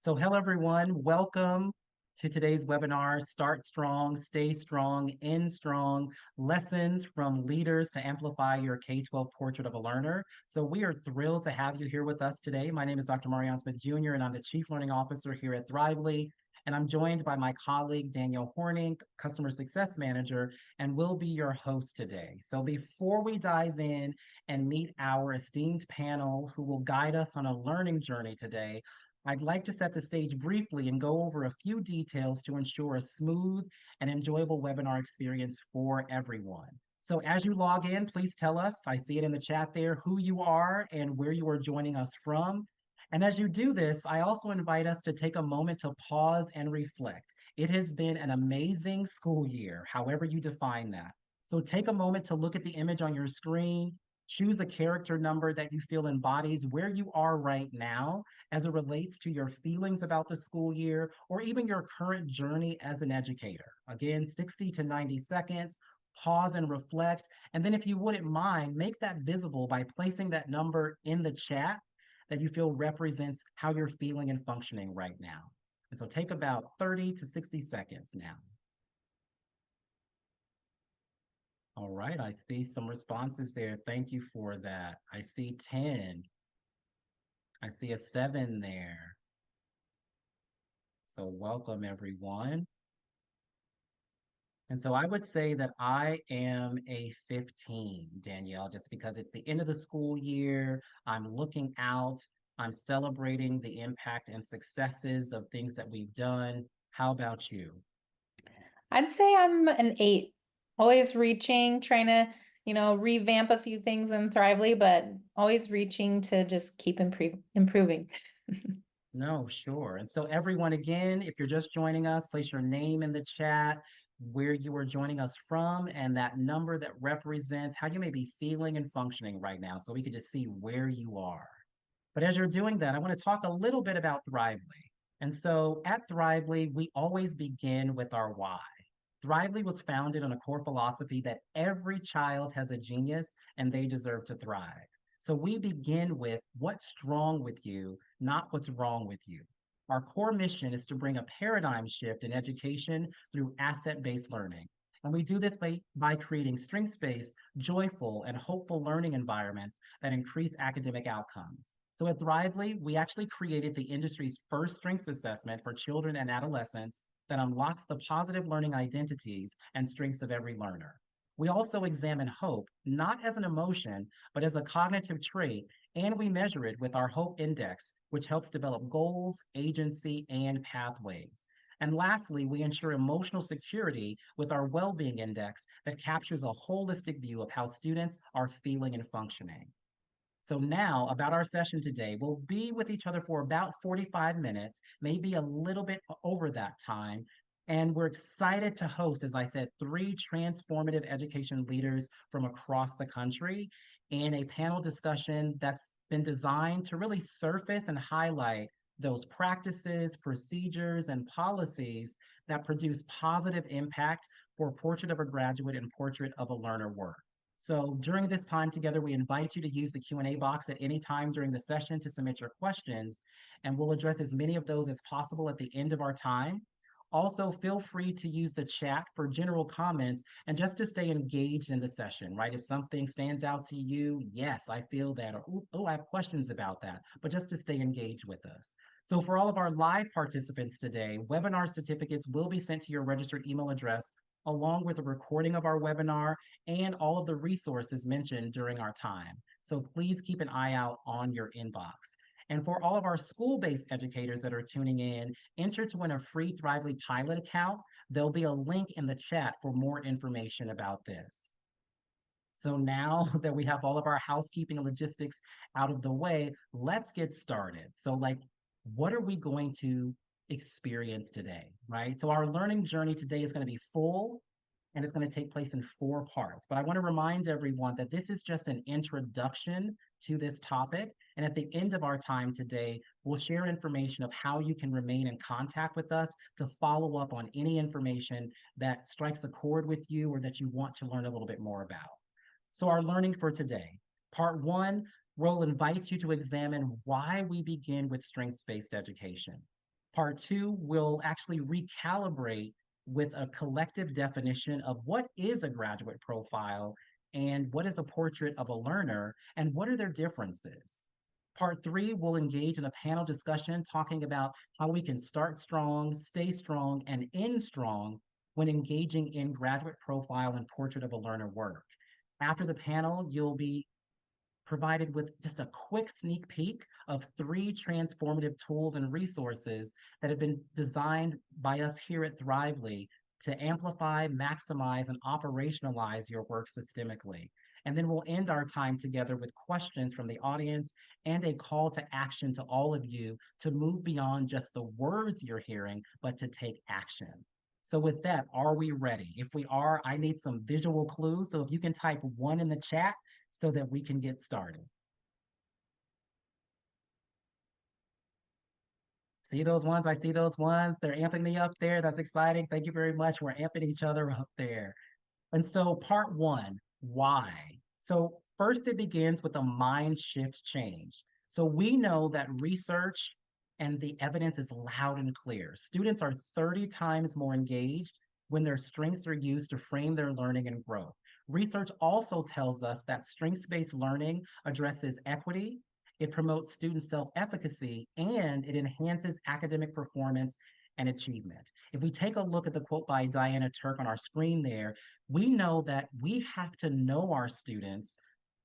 So hello everyone, welcome to today's webinar, Start Strong, Stay Strong, End Strong, Lessons from Leaders to Amplify Your K-12 Portrait of a Learner. So we are thrilled to have you here with us today. My name is Dr. Marion Smith Jr. and I'm the Chief Learning Officer here at Thrively. And I'm joined by my colleague, Danielle Horning, Customer Success Manager, and we'll be your host today. So before we dive in and meet our esteemed panel who will guide us on a learning journey today, I'd like to set the stage briefly and go over a few details to ensure a smooth and enjoyable webinar experience for everyone. So as you log in, please tell us, I see it in the chat there, who you are and where you are joining us from. And as you do this, I also invite us to take a moment to pause and reflect. It has been an amazing school year, however you define that. So take a moment to look at the image on your screen, choose a character number that you feel embodies where you are right now as it relates to your feelings about the school year or even your current journey as an educator. Again, 60 to 90 seconds, pause and reflect. And then if you wouldn't mind, make that visible by placing that number in the chat that you feel represents how you're feeling and functioning right now. And so take about 30 to 60 seconds now. All right, I see some responses there. Thank you for that. I see 10. I see a 7 there. So welcome everyone. And so I would say that I am a 15, Danielle, just because it's the end of the school year. I'm looking out, I'm celebrating the impact and successes of things that we've done. How about you? I'd say I'm an 8. Always reaching, trying to, revamp a few things in Thrively, but always reaching to just keep improving. No, sure. And so everyone, again, if you're just joining us, place your name in the chat, where you are joining us from, and that number that represents how you may be feeling and functioning right now, so we can just see where you are. But as you're doing that, I want to talk a little bit about Thrively. And so at Thrively, we always begin with our why. Thrively was founded on a core philosophy that every child has a genius and they deserve to thrive. So we begin with what's strong with you, not what's wrong with you. Our core mission is to bring a paradigm shift in education through asset-based learning. And we do this by creating strengths-based, joyful, and hopeful learning environments that increase academic outcomes. So at Thrively, we actually created the industry's first strengths assessment for children and adolescents that unlocks the positive learning identities and strengths of every learner. We also examine hope, not as an emotion, but as a cognitive trait, and we measure it with our Hope Index, which helps develop goals, agency, and pathways. And lastly, we ensure emotional security with our Well-Being Index that captures a holistic view of how students are feeling and functioning. So now about our session today, we'll be with each other for about 45 minutes, maybe a little bit over that time. And we're excited to host, as I said, 3 transformative education leaders from across the country in a panel discussion that's been designed to really surface and highlight those practices, procedures, and policies that produce positive impact for Portrait of a Graduate and Portrait of a Learner work. So during this time together, we invite you to use the Q&A box at any time during the session to submit your questions, and we'll address as many of those as possible at the end of our time. Also, feel free to use the chat for general comments and just to stay engaged in the session, right? If something stands out to you, yes, I feel that, or oh, I have questions about that, but just to stay engaged with us. So for all of our live participants today, webinar certificates will be sent to your registered email address along with a recording of our webinar and all of the resources mentioned during our time. So please keep an eye out on your inbox. And for all of our school-based educators that are tuning in, enter to win a free Thrively pilot account. There'll be a link in the chat for more information about this. So now that we have all of our housekeeping and logistics out of the way, let's get started. So like, what are we going to experience today, right? So our learning journey today is going to be full and it's going to take place in 4 parts. But I want to remind everyone that this is just an introduction to this topic. And at the end of our time today, we'll share information of how you can remain in contact with us to follow up on any information that strikes a chord with you or that you want to learn a little bit more about. So our learning for today, part 1, we'll invite you to examine why we begin with strengths-based education. Part two will actually recalibrate with a collective definition of what is a graduate profile and what is a portrait of a learner and what are their differences. Part three will engage in a panel discussion talking about how we can start strong, stay strong, and end strong when engaging in graduate profile and portrait of a learner work. After the panel, you'll be provided with just a quick sneak peek of three transformative tools and resources that have been designed by us here at Thrively to amplify, maximize, and operationalize your work systemically. And then we'll end our time together with questions from the audience and a call to action to all of you to move beyond just the words you're hearing, but to take action. So with that, are we ready? If we are, I need some visual clues. So if you can type one in the chat, so that we can get started. See those ones? I see those ones. They're amping me up there. That's exciting. Thank you very much. We're amping each other up there. And so, part one, why? So, first, it begins with a mind shift change. So, we know that research and the evidence is loud and clear. Students are 30 times more engaged when their strengths are used to frame their learning and growth. Research also tells us that strengths based learning addresses equity, it promotes student self efficacy, and it enhances academic performance and achievement. If we take a look at the quote by Diana Turk on our screen there, we know that we have to know our students,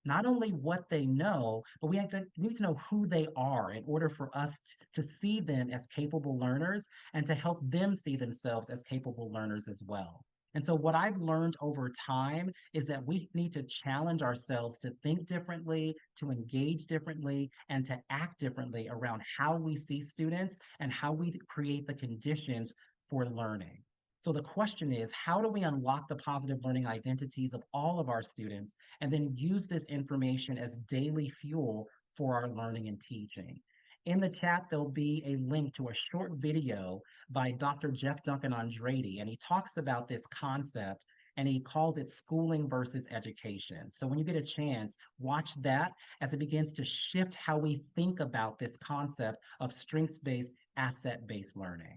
not only what they know, but we need to know who they are in order for us to see them as capable learners and to help them see themselves as capable learners as well. And so, what I've learned over time is that we need to challenge ourselves to think differently, to engage differently, and to act differently around how we see students and how we create the conditions for learning. So the question is, how do we unlock the positive learning identities of all of our students and then use this information as daily fuel for our learning and teaching? In the chat, there'll be a link to a short video by Dr. Jeff Duncan Andrade, and he talks about this concept and he calls it schooling versus education. So when you get a chance, watch that as it begins to shift how we think about this concept of strengths-based, asset-based learning.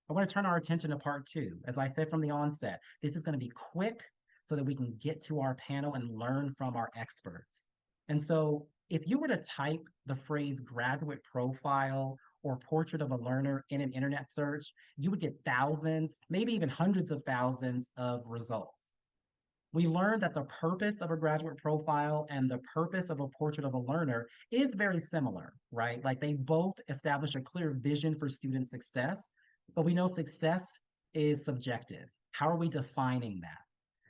I want to turn our attention to part two. As I said from the onset, this is going to be quick so that we can get to our panel and learn from our experts. And so, if you were to type the phrase graduate profile or portrait of a learner in an internet search, you would get thousands, maybe even hundreds of thousands of results. We learned that the purpose of a graduate profile and the purpose of a portrait of a learner is very similar, right? Like they both establish a clear vision for student success, but we know success is subjective. How are we defining that?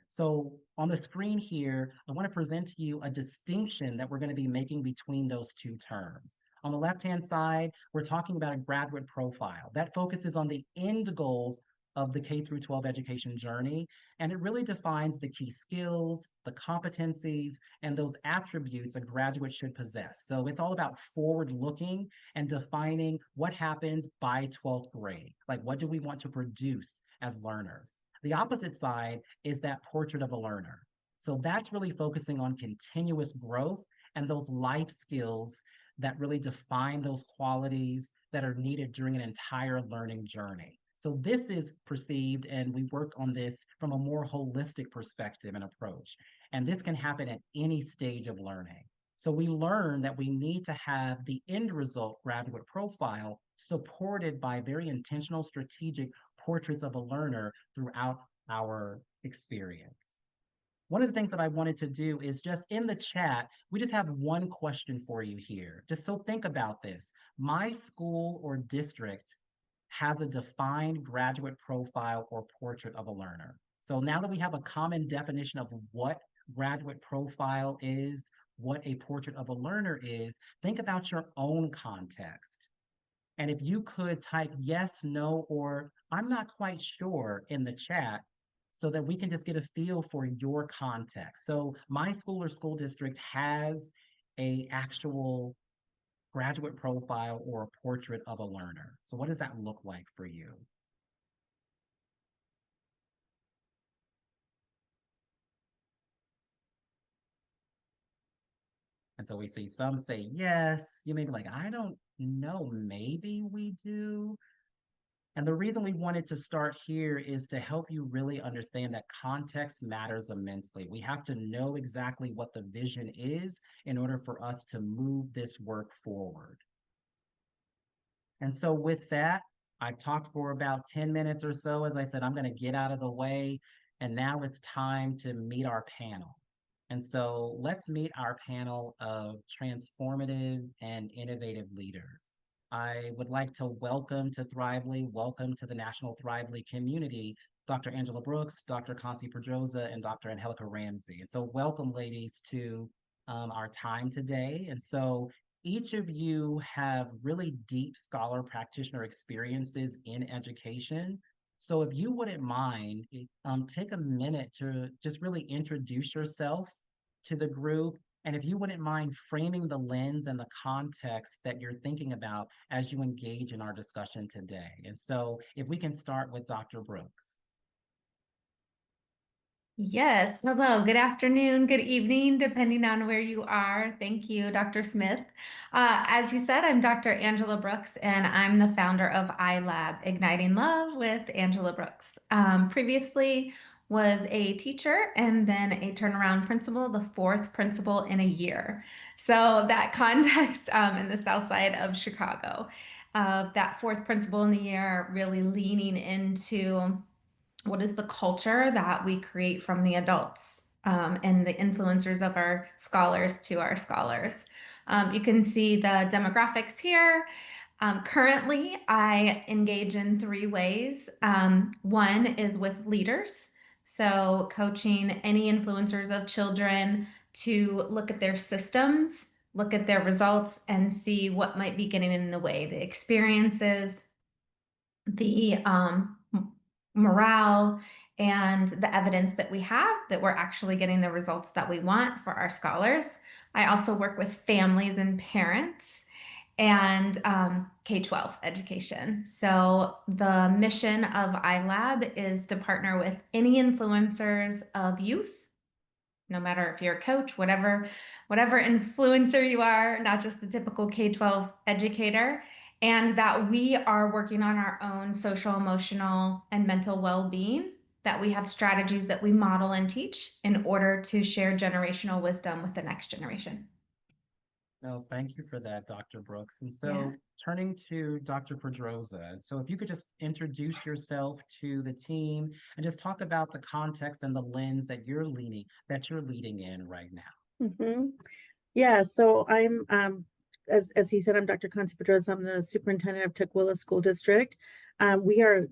So on the screen here, I want to present to you a distinction that we're going to be making between those two terms. On the left-hand side, we're talking about a graduate profile that focuses on the end goals of the K through 12 education journey, and it really defines the key skills, the competencies, and those attributes a graduate should possess. So it's all about forward looking and defining what happens by 12th grade. Like, what do we want to produce as learners? The opposite side is that portrait of a learner. So that's really focusing on continuous growth and those life skills that really define those qualities that are needed during an entire learning journey. So this is perceived, and we work on this from a more holistic perspective and approach. And this can happen at any stage of learning. So we learn that we need to have the end result graduate profile supported by very intentional strategic portraits of a learner throughout our experience. One of the things that I wanted to do is just in the chat, we just have one question for you here. Just so think about this. My school or district has a defined graduate profile or portrait of a learner. So now that we have a common definition of what graduate profile is, what a portrait of a learner is, think about your own context. And if you could type yes, no, or I'm not quite sure in the chat so that we can just get a feel for your context. So my school or school district has a actual graduate profile or a portrait of a learner. So what does that look like for you? And so we see some say yes. You may be like, I don't No, maybe we do. And the reason we wanted to start here is to help you really understand that context matters immensely. We have to know exactly what the vision is in order for us to move this work forward. And so with that, I've talked for about 10 minutes or so. As I said, I'm going to get out of the way. And now it's time to meet our panel. And so let's meet our panel of transformative and innovative leaders. I would like to welcome to Thrively, welcome to the National Thrively community, Dr. Angela Brooks, Dr. Conti Pedroza, and Dr. Angelica Ramsey. And so welcome, ladies, to our time today. And so each of you have really deep scholar practitioner experiences in education. So if you wouldn't mind, take a minute to just really introduce yourself to the group. And if you wouldn't mind framing the lens and the context that you're thinking about as you engage in our discussion today. And so if we can start with Dr. Brooks. Yes. Hello. Good afternoon. Good evening, depending on where you are. Thank you, Dr. Smith. As you said, I'm Dr. Angela Brooks, and I'm the founder of iLab, Igniting Love with Angela Brooks. Previously was a teacher and then a turnaround principal, the fourth principal in a year. So that context in the south side of Chicago, of that fourth principal in the year, really leaning into what is the culture that we create from the adults and the influencers of our scholars to our scholars. You can see the demographics here. Currently, I engage in three ways. One is with leaders, so coaching any influencers of children to look at their systems, look at their results, and see what might be getting in the way, the experiences, the morale, and the evidence that we have that we're actually getting the results that we want for our scholars. I also work with families and parents and K-12 education. So the mission of iLab is to partner with any influencers of youth, no matter if you're a coach, whatever influencer you are, not just the typical K-12 educator, and that we are working on our own social, emotional, and mental well-being, that we have strategies that we model and teach in order to share generational wisdom with the next generation. No, thank you for that, Dr. Brooks. And Yeah. so turning to Dr. Pedroza, so if you could just introduce yourself to the team and just talk about the context and the lens that you're leading in right now. Mhm. Yeah, so I'm as he said, I'm Dr. Conti Pedroza. I'm the superintendent of Tukwila School District. We are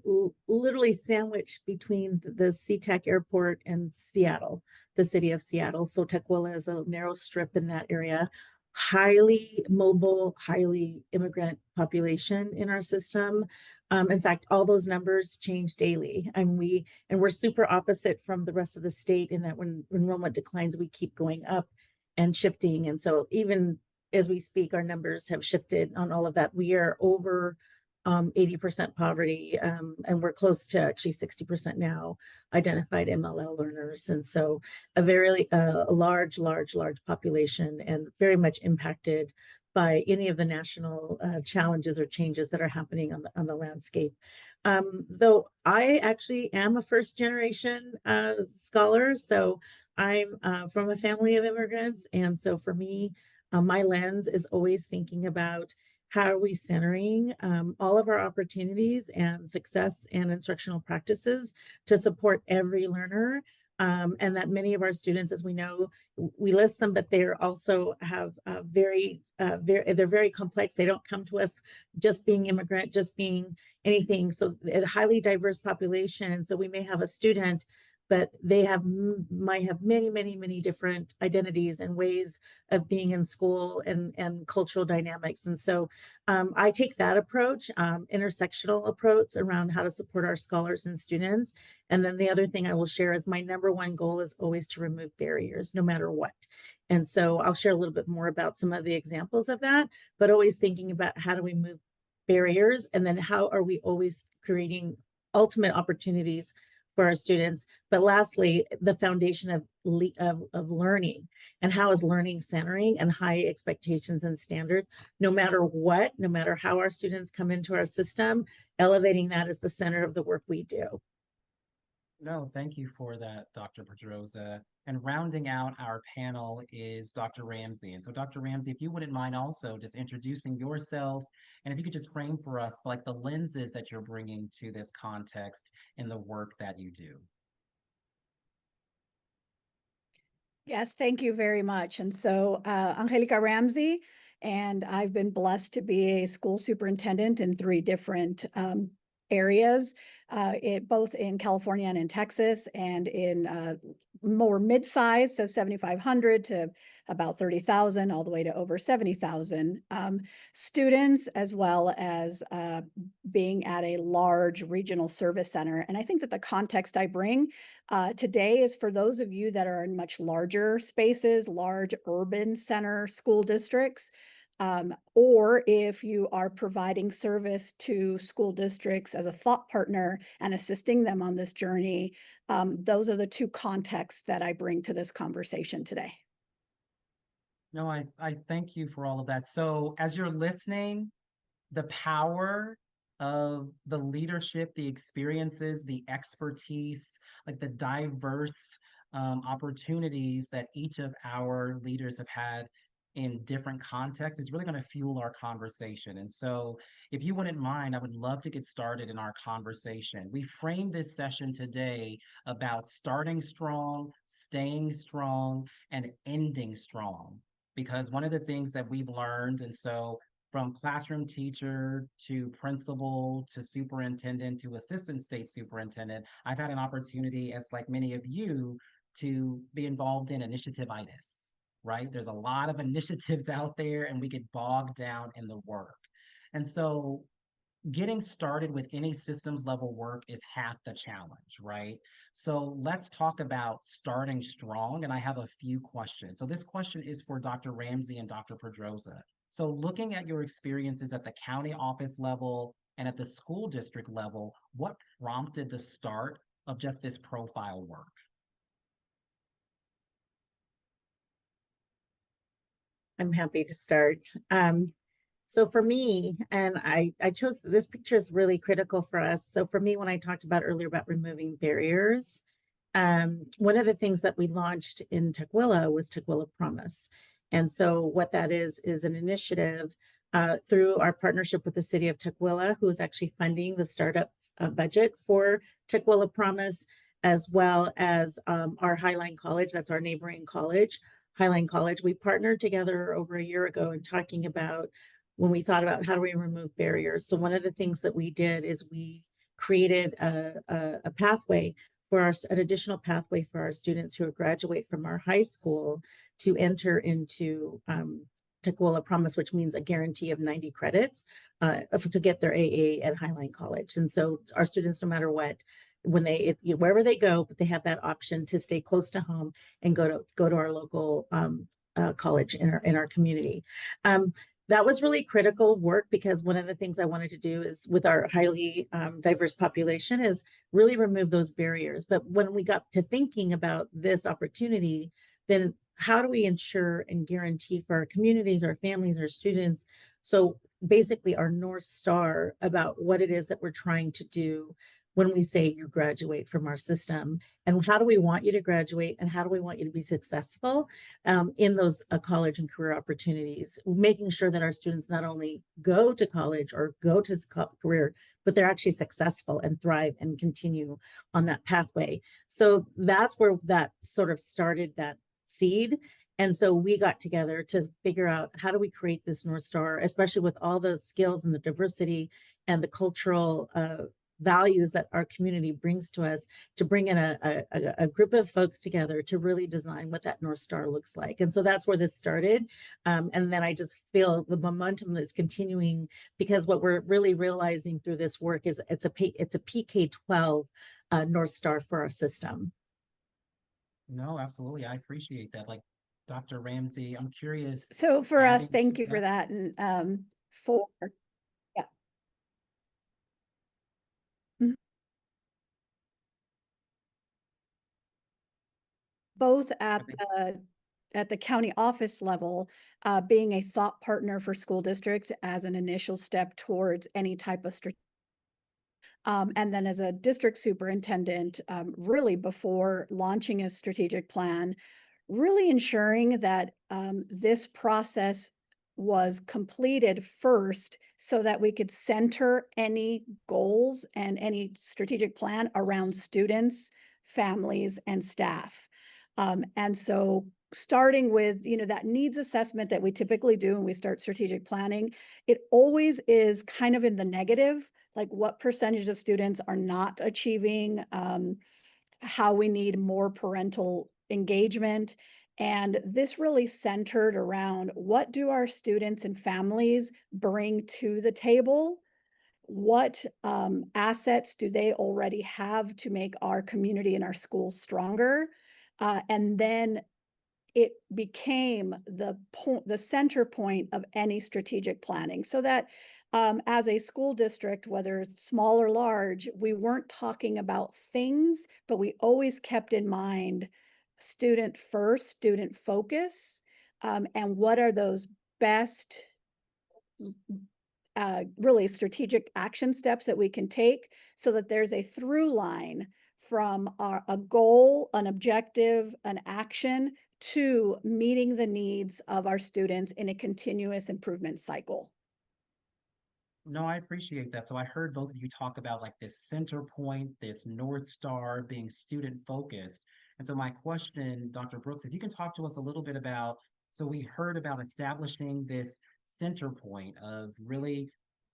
literally sandwiched between the SeaTac Airport and Seattle, the city of Seattle. So Tukwila is a narrow strip in that area. Highly mobile, highly immigrant population in our system. In fact, all those numbers change daily, and we're super opposite from the rest of the state in that when enrollment declines, we keep going up and shifting. And so even as we speak, our numbers have shifted on all of that. We are over 80% poverty, and we're close to actually 60% now identified MLL learners. And so a very large population, and very much impacted by any of the national challenges or changes that are happening on the landscape. Though I actually am a first generation scholar, so I'm from a family of immigrants. And so for me, my lens is always thinking about how are we centering all of our opportunities and success and instructional practices to support every learner. And that many of our students, as we know, we list them, but they also have they're very complex. They don't come to us just being immigrant, just being anything. So a highly diverse population. And so we may have a student, but they might have many different identities and ways of being in school and cultural dynamics. And so I take that approach, intersectional approach around how to support our scholars and students. And then the other thing I will share is my number one goal is always to remove barriers, no matter what. And so I'll share a little bit more about some of the examples of that, but always thinking about how do we move barriers, and then how are we always creating ultimate opportunities for our students. But lastly, the foundation of learning, and how is learning centering and high expectations and standards, no matter what, no matter how our students come into our system, elevating that is the center of the work we do. No, thank you for that, Dr. Pedroza. And rounding out our panel is Dr. Ramsey. And so, Dr. Ramsey, if you wouldn't mind also just introducing yourself, and if you could just frame for us like the lenses that you're bringing to this context in the work that you do. Yes, thank you very much. And so, Angelica Ramsey, and I've been blessed to be a school superintendent in 3 different areas, both in California and in Texas, and in more mid-size, so 7,500 to about 30,000, all the way to over 70,000 students, as well as being at a large regional service center. And I think that the context I bring today is for those of you that are in much larger spaces, large urban center school districts, or if you are providing service to school districts as a thought partner and assisting them on this journey. Those are the 2 contexts that I bring to this conversation today. No, I thank you for all of that. So, as you're listening, the power of the leadership, the experiences, the expertise, like the diverse opportunities that each of our leaders have had in different contexts is really going to fuel our conversation. And so, if you wouldn't mind, I would love to get started in our conversation. We framed this session today about starting strong, staying strong, and ending strong. Because one of the things that we've learned, and so from classroom teacher to principal to superintendent to assistant state superintendent, I've had an opportunity, as like many of you, to be involved in initiative-itis, right? There's a lot of initiatives out there and we get bogged down in the work. And so getting started with any systems level work is half the challenge, right? So let's talk about starting strong. And I have a few questions. So this question is for Dr. Ramsey and Dr. Pedroza. So looking at your experiences at the county office level and at the school district level, what prompted the start of just this profile work? I'm happy to start. So for me, and I chose this picture is really critical for us. So for me, when I talked about earlier about removing barriers, one of the things that we launched in Tukwila was Tukwila Promise. And so what that is an initiative through our partnership with the city of Tukwila, who is actually funding the startup budget for Tukwila Promise, as well as our Highline College, that's our neighboring college, Highline College. We partnered together over a year ago in talking about when we thought about how do we remove barriers. So one of the things that we did is we created a pathway for an additional pathway for our students who graduate from our high school to enter into Tukwila Promise, which means a guarantee of 90 credits to get their AA at Highline College. And so our students, no matter what, when wherever they go, but they have that option to stay close to home and go to our local college in our community. That was really critical work because one of the things I wanted to do is with our highly diverse population is really remove those barriers. But when we got to thinking about this opportunity, then how do we ensure and guarantee for our communities, our families, our students? So basically our North Star about what it is that we're trying to do when we say you graduate from our system, and how do we want you to graduate, and how do we want you to be successful in those college and career opportunities, making sure that our students not only go to college or go to career, but they're actually successful and thrive and continue on that pathway. So that's where that sort of started that seed. And so we got together to figure out how do we create this North Star, especially with all the skills and the diversity and the cultural values that our community brings to us, to bring in a group of folks together to really design what that North Star looks like. And so that's where this started. And then I just feel the momentum is continuing because what we're really realizing through this work is it's a PK-12 North Star for our system. No, absolutely. I appreciate that. Like Dr. Ramsey, I'm curious. So for us, adding thank to you for that. And for, yeah. both at I think the county office level, being a thought partner for school districts as an initial step towards any type of and then as a district superintendent, really before launching a strategic plan, really ensuring that this process was completed first so that we could center any goals and any strategic plan around students, families, and staff. And so starting with, that needs assessment that we typically do when we start strategic planning, it always is kind of in the negative, like what percentage of students are not achieving, how we need more parental engagement. And this really centered around what do our students and families bring to the table? What assets do they already have to make our community and our schools stronger? And then it became the center point of any strategic planning, so that as a school district, whether it's small or large, we weren't talking about things, but we always kept in mind student first, student focus, and what are those best really strategic action steps that we can take so that there's a through line from a goal, an objective, an action to meeting the needs of our students in a continuous improvement cycle. No, I appreciate that. So I heard both of you talk about like this center point, this North Star being student focused. And so my question, Dr. Brooks, if you can talk to us a little bit about, so we heard about establishing this center point of really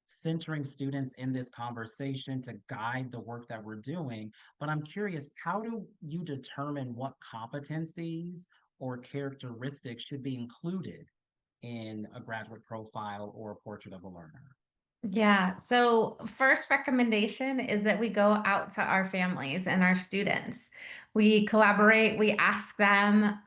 centering students in this conversation to guide the work that we're doing. But I'm curious, how do you determine what competencies or characteristics should be included in a graduate profile or a portrait of a learner? Yeah. So, first recommendation is that we go out to our families and our students. We collaborate. We ask them,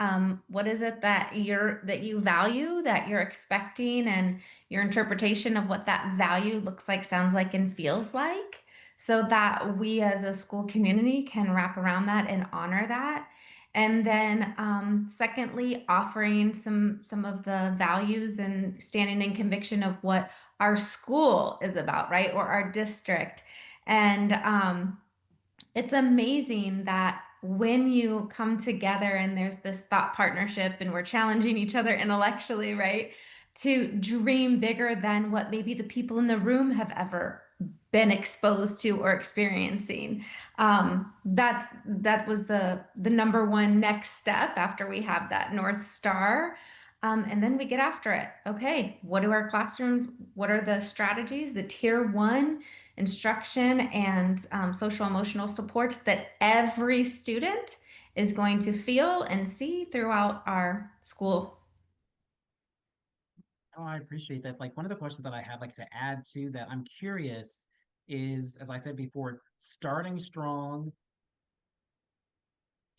what is it that you value, that you're expecting, and your interpretation of what that value looks like, sounds like, and feels like, so that we as a school community can wrap around that and honor that. And then, secondly, offering some of the values and standing in conviction of what our school is about, right? Or our district. And it's amazing that when you come together and there's this thought partnership and we're challenging each other intellectually, right? To dream bigger than what maybe the people in the room have ever been exposed to or experiencing. That was the number one next step after we have that North Star. And then we get after it. Okay, what do our classrooms, what are the strategies, the tier one instruction and social emotional supports that every student is going to feel and see throughout our school? Oh, I appreciate that. Like one of the questions that I have like to add to that, I'm curious is, as I said before, starting strong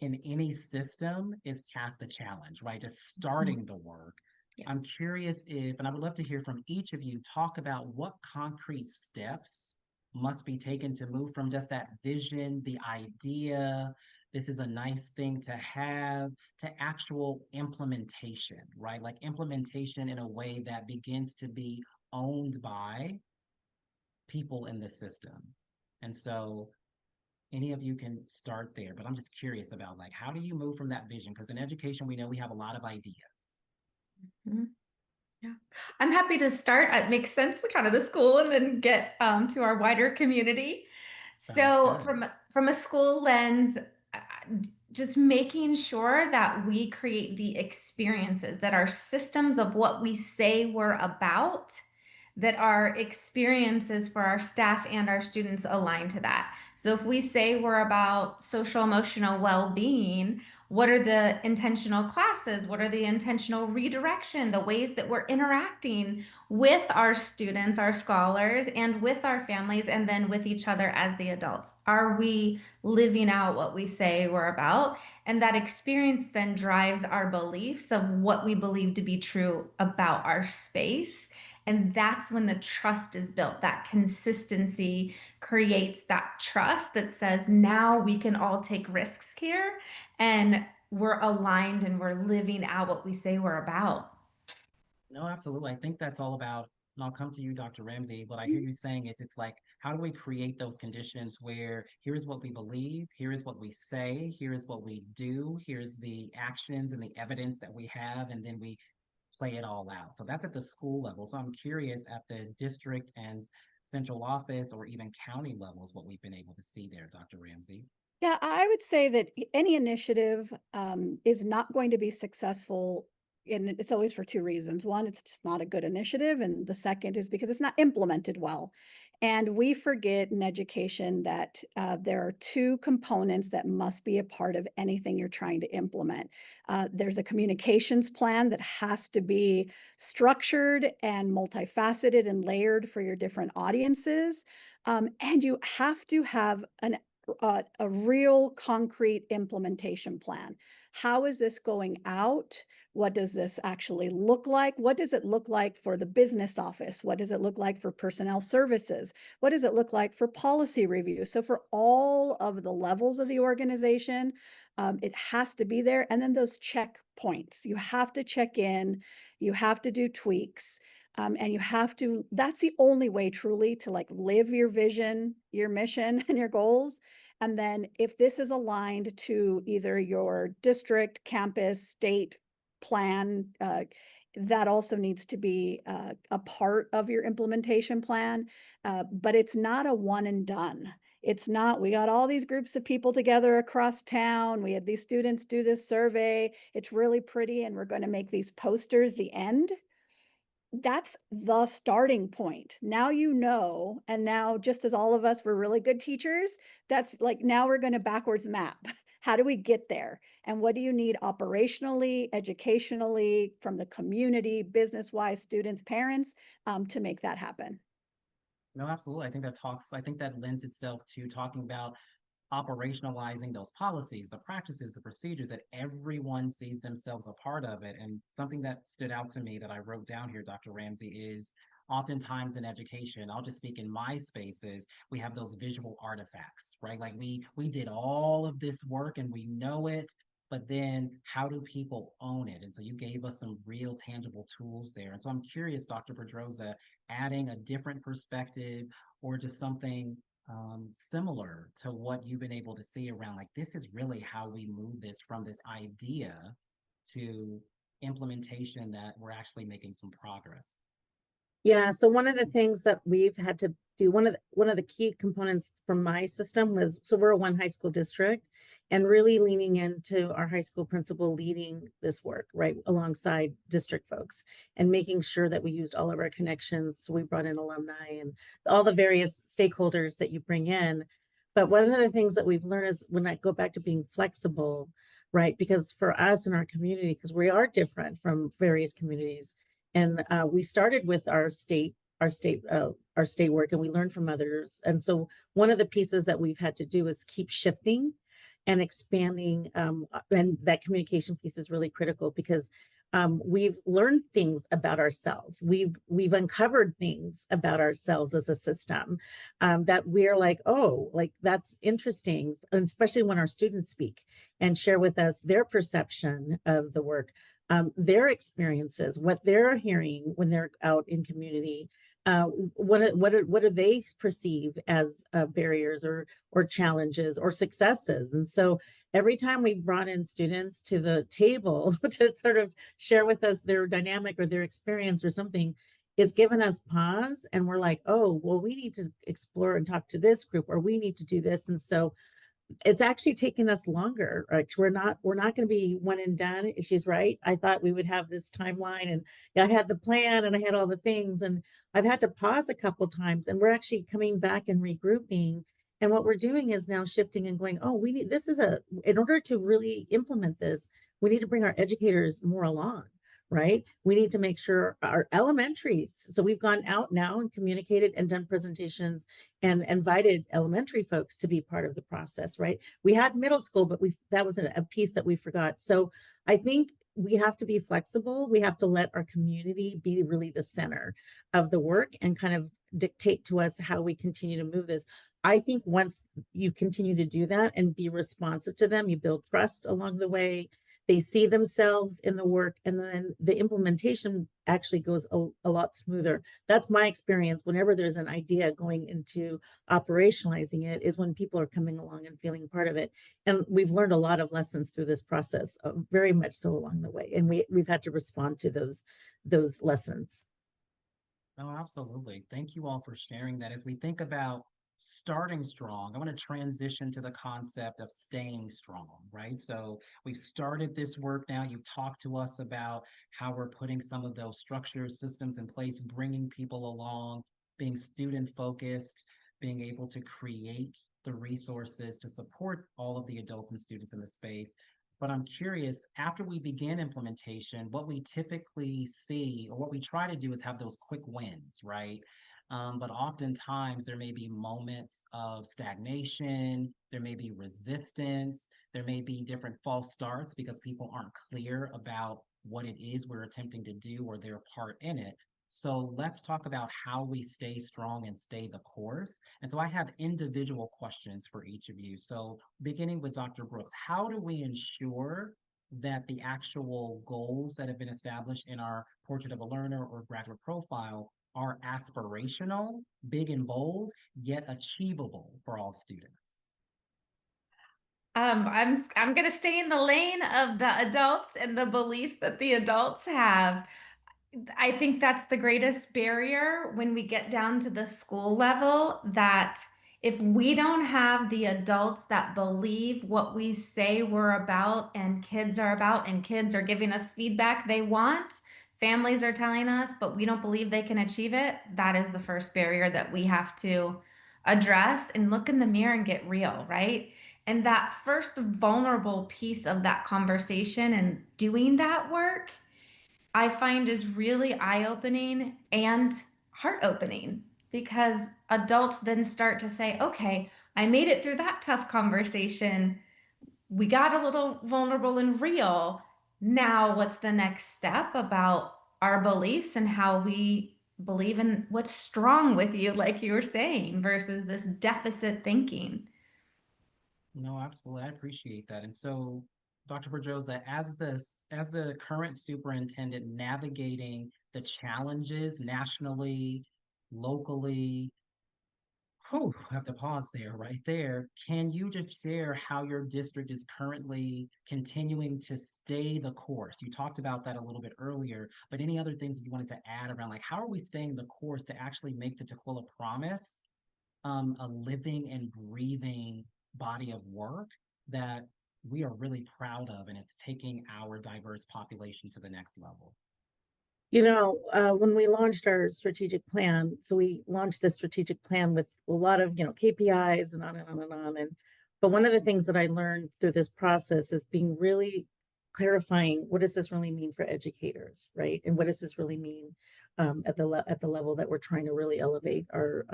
in any system is half the challenge, right? Just starting the work. Yeah. I'm curious if, and I would love to hear from each of you, talk about what concrete steps must be taken to move from just that vision, the idea, this is a nice thing to have, to actual implementation, right? Like implementation in a way that begins to be owned by people in the system. And so any of you can start there, but I'm just curious about like how do you move from that vision? Because in education, we know we have a lot of ideas. Mhm. Yeah. I'm happy to start. It makes sense, kind of the school, and then get to our wider community. Sounds So, good. from a school lens, just making sure that we create the experiences, that our systems of what we say we're about, that our experiences for our staff and our students align to that. So if we say we're about social emotional well-being, what are the intentional classes? What are the intentional redirection? The ways that we're interacting with our students, our scholars, and with our families, and then with each other as the adults? Are we living out what we say we're about? And that experience then drives our beliefs of what we believe to be true about our space. And that's when the trust is built. That consistency creates that trust that says, now we can all take risks here. And we're aligned and we're living out what we say we're about. No, absolutely. I think that's all about, and I'll come to you, Dr. Ramsey, but I hear you saying it's like, how do we create those conditions where here's what we believe, here's what we say, here's what we do, here's the actions and the evidence that we have, and then we play it all out. So that's at the school level. So I'm curious at the district and central office or even county levels, what we've been able to see there, Dr. Ramsey. Yeah, I would say that any initiative is not going to be successful. And it's always for two reasons. One, it's just not a good initiative. And the second is because it's not implemented well. And we forget in education that there are two components that must be a part of anything you're trying to implement. There's a communications plan that has to be structured and multifaceted and layered for your different audiences. And you have to have a real concrete implementation plan. How is this going out? What does this actually look like? What does it look like for the business office? What does it look like for personnel services? What does it look like for policy review? So for all of the levels of the organization, it has to be there. And then those checkpoints, you have to check in, you have to do tweaks. And you have to, that's the only way truly to like live your vision, your mission, and your goals. And then if this is aligned to either your district, campus, state plan, that also needs to be a part of your implementation plan. But it's not a one and done. It's not, we got all these groups of people together across town. We had these students do this survey. It's really pretty. And we're going to make these posters the end. That's the starting point. Now you know, and now just as all of us were really good teachers, that's like now we're going to backwards map. How do we get there? And what do you need operationally, educationally, from the community, business-wise, students, parents, to make that happen? No, absolutely. I think that lends itself to talking about operationalizing those policies, the practices, the procedures that everyone sees themselves a part of it. And something that stood out to me that I wrote down here, Dr. Ramsey, is oftentimes in education, I'll just speak in my spaces, we have those visual artifacts, right? Like we did all of this work and we know it, but then how do people own it? And so you gave us some real tangible tools there. And so I'm curious, Dr. Pedroza, adding a different perspective or just something similar to what you've been able to see around like this is really how we move this from this idea to implementation that we're actually making some progress. Yeah, so one of the things that we've had to do, one of the key components from my system was, so we're a one high school district, and really leaning into our high school principal leading this work, right, alongside district folks, and making sure that we used all of our connections. So we brought in alumni and all the various stakeholders that you bring in. But one of the things that we've learned is when I go back to being flexible, right, because for us in our community, because we are different from various communities, and we started with our state work, and we learned from others. And so one of the pieces that we've had to do is keep shifting and expanding, and that communication piece is really critical because we've learned things about ourselves. We've uncovered things about ourselves as a system, that we're like, oh, like that's interesting, and especially when our students speak and share with us their perception of the work, their experiences, what they're hearing when they're out in community. What do they perceive as barriers or challenges or successes? And so every time we brought in students to the table to sort of share with us their dynamic or their experience or something, it's given us pause, and we're like, oh, well, we need to explore and talk to this group, or we need to do this. And so it's actually taken us longer, right? We're not going to be one and done. She's right. I thought we would have this timeline, and I had the plan and I had all the things, and I've had to pause a couple times, and we're actually coming back and regrouping. And what we're doing is now shifting and going, oh, we need, this is in order to really implement this, we need to bring our educators more along, right? We need to make sure our elementaries. So we've gone out now and communicated and done presentations and invited elementary folks to be part of the process, right? We had middle school, but that was a piece that we forgot. So I think we have to be flexible. We have to let our community be really the center of the work and kind of dictate to us how we continue to move this. I think once you continue to do that and be responsive to them, you build trust along the way. they see themselves in the work, and then the implementation actually goes a lot smoother. That's my experience. Whenever there's an idea going into operationalizing it, is when people are coming along and feeling part of it. And we've learned a lot of lessons through this process, very much so along the way. And we've had to respond to those lessons. No, absolutely. Thank you all for sharing that. As we think about starting strong, I want to transition to the concept of staying strong, right? So we've started this work now. You talked to us about how we're putting some of those structures, systems in place, bringing people along, being student focused, being able to create the resources to support all of the adults and students in the space. But I'm curious, after we begin implementation, what we typically see or what we try to do is have those quick wins, right? But oftentimes there may be moments of stagnation, there may be resistance, there may be different false starts because people aren't clear about what it is we're attempting to do or their part in it. So let's talk about how we stay strong and stay the course. And so I have individual questions for each of you. So beginning with Dr. Brooks, how do we ensure that the actual goals that have been established in our portrait of a learner or graduate profile are aspirational, big and bold, yet achievable for all students? I'm gonna stay in the lane of the adults and the beliefs that the adults have. I think that's the greatest barrier when we get down to the school level, that if we don't have the adults that believe what we say we're about and kids are about, and kids are giving us feedback they want, families are telling us, but we don't believe they can achieve it, that is the first barrier that we have to address and look in the mirror and get real, right? And that first vulnerable piece of that conversation and doing that work, I find is really eye-opening and heart-opening, because adults then start to say, okay, I made it through that tough conversation. We got a little vulnerable and real. Now, what's the next step about our beliefs and how we believe in what's strong with you, like you were saying, versus this deficit thinking? No, absolutely. I appreciate that. And so, Dr. Pedrosa, as the current superintendent navigating the challenges nationally, locally, whew, I have to pause there, right there. Can you just share how your district is currently continuing to stay the course? You talked about that a little bit earlier, but any other things that you wanted to add around, like how are we staying the course to actually make the Tequila Promise a living and breathing body of work that we are really proud of, and it's taking our diverse population to the next level? When we launched our strategic plan, so we launched the strategic plan with a lot of, KPIs and on and on and on. But one of the things that I learned through this process is being really clarifying, what does this really mean for educators, right? And what does this really mean at the level that we're trying to really elevate our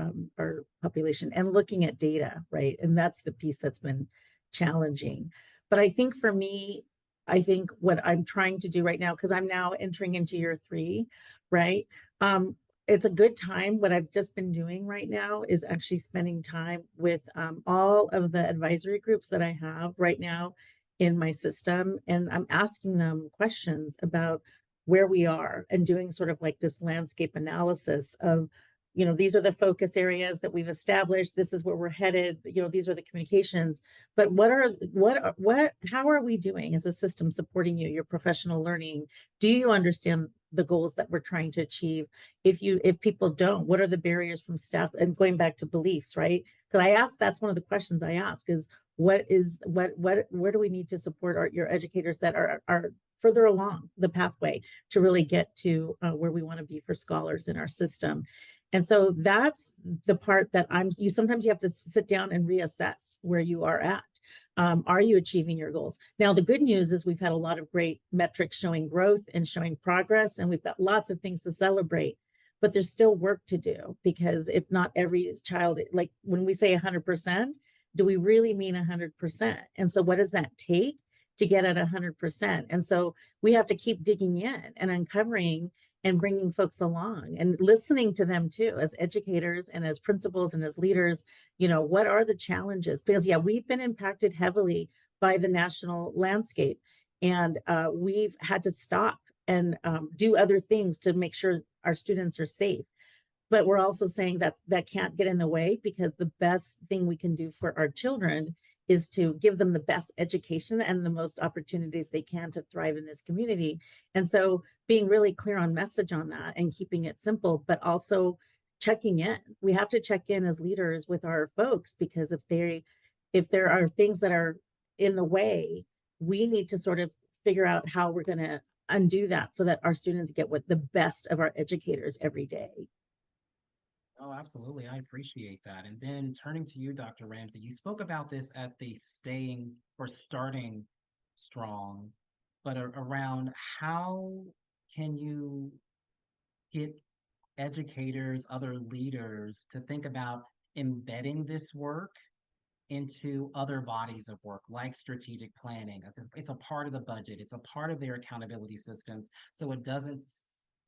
population, and looking at data, right? And that's the piece that's been challenging. But I think for me, I think what I'm trying to do right now, because I'm now entering into year 3, right? It's a good time. What I've just been doing right now is actually spending time with all of the advisory groups that I have right now in my system. And I'm asking them questions about where we are, and doing sort of like this landscape analysis of, these are the focus areas that we've established. This is where we're headed. These are the communications. But how are we doing as a system supporting you, your professional learning? Do you understand the goals that we're trying to achieve? If people don't, what are the barriers from staff? And going back to beliefs, right? Because that's one of the questions I ask is, where do we need to support your educators that are further along the pathway to really get to where we want to be for scholars in our system? And so that's the part that sometimes you have to sit down and reassess where you are at. Are you achieving your goals? Now, the good news is we've had a lot of great metrics showing growth and showing progress, and we've got lots of things to celebrate, but there's still work to do, because if not every child, like when we say 100%, do we really mean 100%? And so what does that take to get at 100%? And so we have to keep digging in and uncovering and bringing folks along and listening to them too, as educators and as principals and as leaders. What are the challenges? Because we've been impacted heavily by the national landscape. And we've had to stop and do other things to make sure our students are safe. But we're also saying that that can't get in the way, because the best thing we can do for our children is to give them the best education and the most opportunities they can to thrive in this community. And so being really clear on message on that and keeping it simple, but also checking in. We have to check in as leaders with our folks, because if there are things that are in the way, we need to sort of figure out how we're going to undo that so that our students get what the best of our educators every day. Oh, absolutely. I appreciate that. And then turning to you, Dr. Ramsey, you spoke about this at the staying or starting strong, but around how can you get educators, other leaders to think about embedding this work into other bodies of work like strategic planning. It's a part of the budget. It's a part of their accountability systems. So it doesn't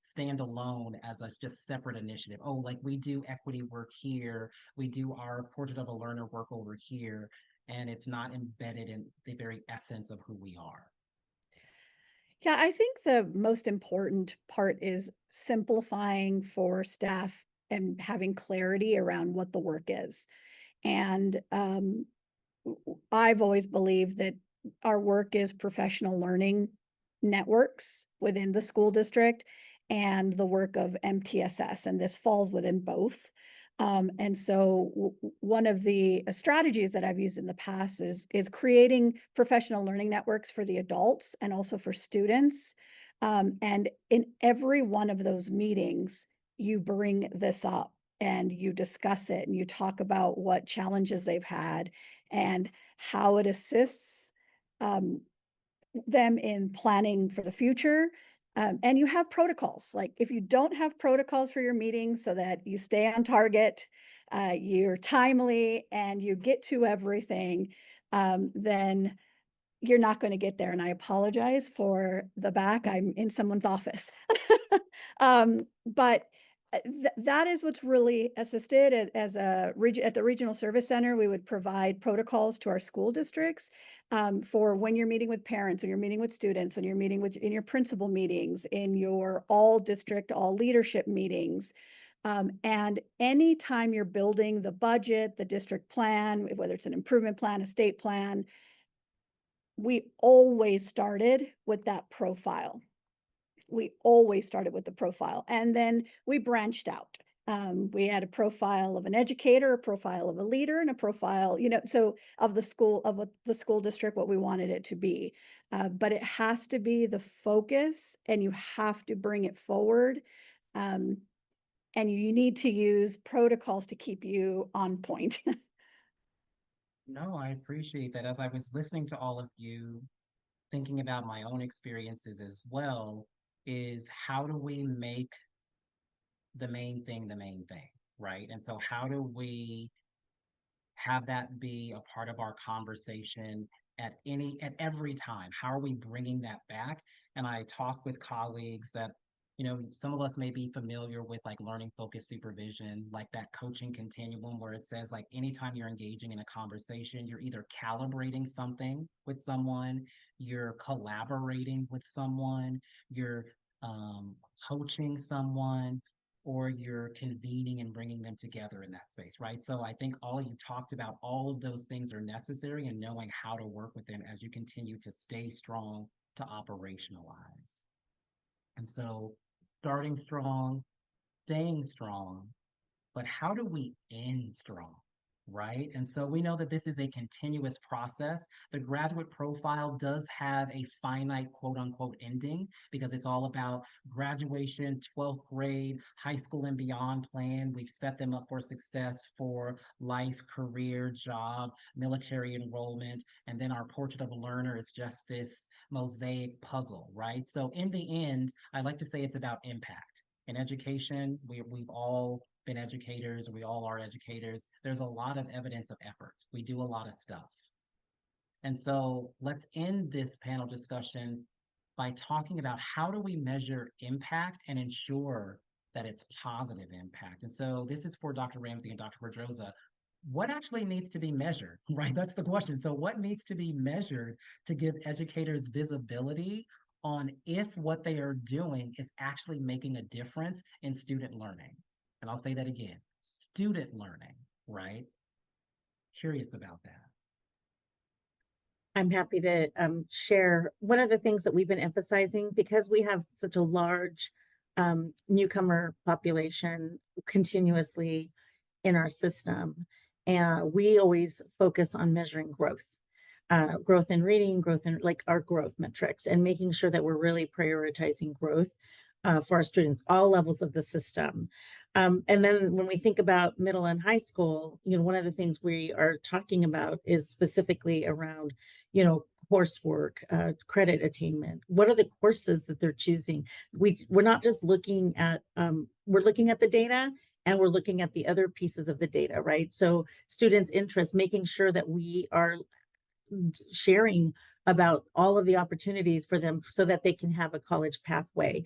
stand alone as a just separate initiative. Oh, like we do equity work here. We do our portrait of a learner work over here. And it's not embedded in the very essence of who we are. Yeah, I think the most important part is simplifying for staff and having clarity around what the work is. And I've always believed that our work is professional learning networks within the school district and the work of MTSS, and this falls within both. And so one of the strategies that I've used in the past is creating professional learning networks for the adults and also for students. And in every one of those meetings, you bring this up and you discuss it and you talk about what challenges they've had and how it assists um, them in planning for the future. And you have protocols. Like if you don't have protocols for your meetings so that you stay on target, you're timely, and you get to everything, then you're not going to get there. And I apologize for the back. I'm in someone's office. But that is what's really assisted as at the regional service center. We would provide protocols to our school districts for when you're meeting with parents, when you're meeting with students, when you're meeting with in your principal meetings, in your all district, all leadership meetings. And anytime you're building the budget, the district plan, whether it's an improvement plan, a state plan, we always started with that profile. We always started with the profile, and then we branched out. We had a profile of an educator, a profile of a leader, and a profile, so of the school, of the school district, what we wanted it to be. But it has to be the focus, and you have to bring it forward. And you need to use protocols to keep you on point. No, I appreciate that. As I was listening to all of you, thinking about my own experiences as well, is how do we make the main thing, right? And so how do we have that be a part of our conversation at every time? How are we bringing that back? And I talk with colleagues that, some of us may be familiar with like learning focused supervision, like that coaching continuum where it says like anytime you're engaging in a conversation, you're either calibrating something with someone, you're collaborating with someone, you're coaching someone, or you're convening and bringing them together in that space, right? So I think all you talked about, all of those things are necessary, and knowing how to work with them as you continue to stay strong to operationalize. And so starting strong, staying strong, but how do we end strong? Right. And so we know that this is a continuous process. The graduate profile does have a finite quote unquote ending because it's all about graduation, 12th grade, high school and beyond plan. We've set them up for success for life, career, job, military enrollment. And then our portrait of a learner is just this mosaic puzzle, right? So in the end, I like to say it's about impact. In education, we've all been educators, we all are educators. There's a lot of evidence of effort. We do a lot of stuff. And so let's end this panel discussion by talking about how do we measure impact and ensure that it's positive impact. And so this is for Dr. Ramsey and Dr. Pedroza. what actually needs to be measured, right? That's the question. So what needs to be measured to give educators visibility on if what they are doing is actually making a difference in student learning? And I'll say that again, student learning, right? Curious about that. I'm happy to share one of the things that we've been emphasizing because we have such a large newcomer population continuously in our system. And we always focus on measuring growth in reading, growth in like our growth metrics, and making sure that we're really prioritizing growth for our students, all levels of the system. And then when we think about middle and high school, one of the things we are talking about is specifically around, coursework, credit attainment. What are the courses that they're choosing? We're not just looking at, we're looking at the data and we're looking at the other pieces of the data, right? So students' interest, making sure that we are sharing about all of the opportunities for them so that they can have a college pathway.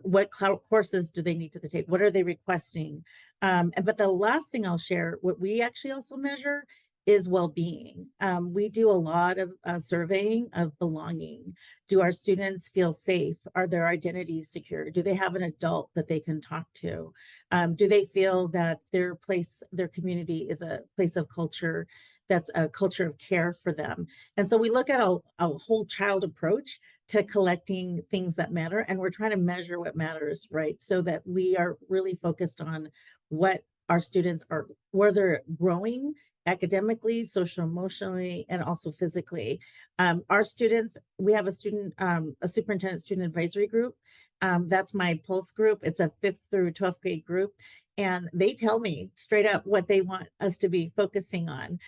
What courses do they need to take? What are they requesting? But the last thing I'll share, what we actually also measure is well-being. We do a lot of surveying of belonging. Do our students feel safe? Are their identities secure? Do they have an adult that they can talk to? Do they feel that their community is a place of culture that's a culture of care for them? And so we look at a whole child approach to collecting things that matter, and we're trying to measure what matters, right? So that we are really focused on what our students are, where they're growing academically, social, emotionally, and also physically. Our students, we have a superintendent student advisory group. That's my Pulse group. It's a 5th through 12th grade group. And they tell me straight up what they want us to be focusing on.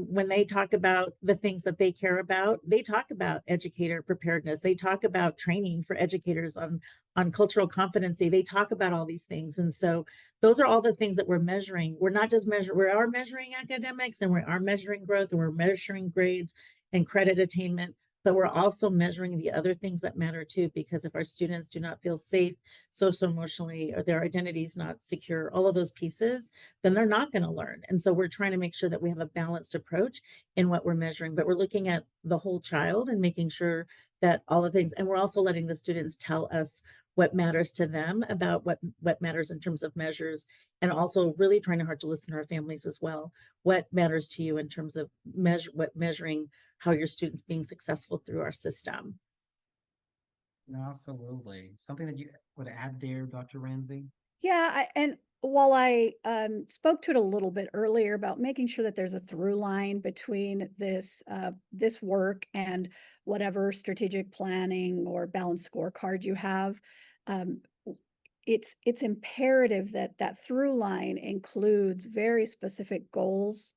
When they talk about the things that they care about, they talk about educator preparedness. They talk about training for educators on cultural competency. They talk about all these things. And so those are all the things that we're measuring. We're not just we are measuring academics, and we are measuring growth, and we're measuring grades and credit attainment, but we're also measuring the other things that matter too, because if our students do not feel safe, social, emotionally, or their identity is not secure, all of those pieces, then they're not going to learn. And so we're trying to make sure that we have a balanced approach in what we're measuring, but we're looking at the whole child and making sure that all the things, and we're also letting the students tell us what matters to them about what matters in terms of measures, and also really trying hard to listen to our families as well. What matters to you in terms of measuring how your students being successful through our system? No, absolutely. Something that you would add there, Dr. Ramsey? Yeah, and while I spoke to it a little bit earlier about making sure that there's a through line between this work and whatever strategic planning or balanced scorecard you have, um, it's imperative that that through line includes very specific goals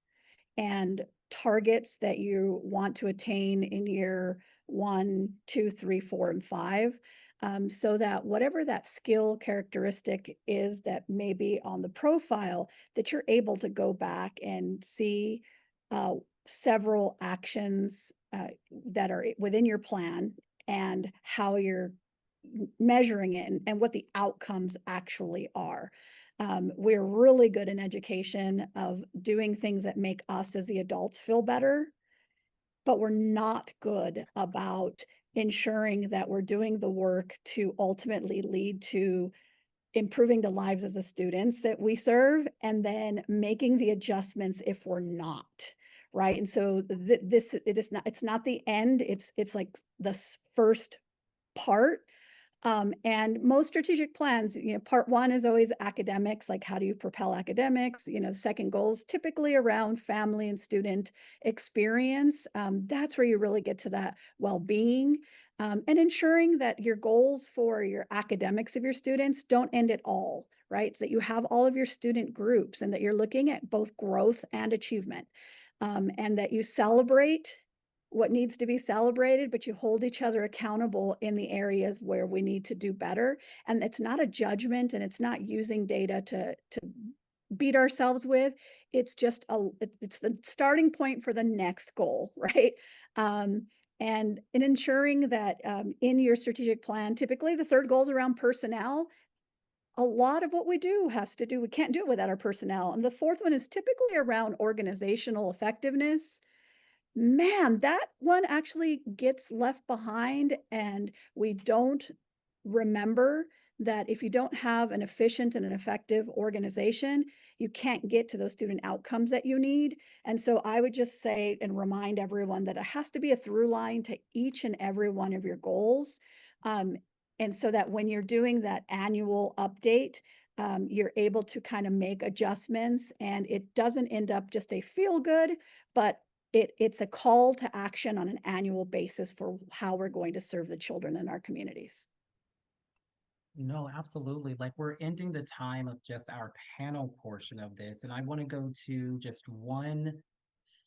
and targets that you want to attain in year 1, 2, 3, 4, and 5, so that whatever that skill characteristic is that may be on the profile, that you're able to go back and see uh, several actions that are within your plan and how you're measuring it and what the outcomes actually are. We're really good in education of doing things that make us as the adults feel better, but we're not good about ensuring that we're doing the work to ultimately lead to improving the lives of the students that we serve, and then making the adjustments if we're not, right? And so it's not the end, it's like the first part. And most strategic plans, part one is always academics, like how do you propel academics? The second goal is typically around family and student experience. That's where you really get to that well-being, and ensuring that your goals for your academics of your students don't end at all, right? So that you have all of your student groups and that you're looking at both growth and achievement, and that you celebrate what needs to be celebrated, but you hold each other accountable in the areas where we need to do better. And it's not a judgment, and it's not using data to beat ourselves with. It's just it's the starting point for the next goal, right? And in ensuring that in your strategic plan, typically the third goal is around personnel. a lot of what we do has to do, we can't do it without our personnel. And the fourth one is typically around organizational effectiveness. Man, that one actually gets left behind, and we don't remember that if you don't have an efficient and an effective organization, you can't get to those student outcomes that you need. And so I would just say and remind everyone that it has to be a through line to each and every one of your goals. Um, and so that when you're doing that annual update, you're able to kind of make adjustments, and it doesn't end up just a feel good, but it's a call to action on an annual basis for how we're going to serve the children in our communities. No, absolutely. Like we're ending the time of just our panel portion of this, and I want to go to just one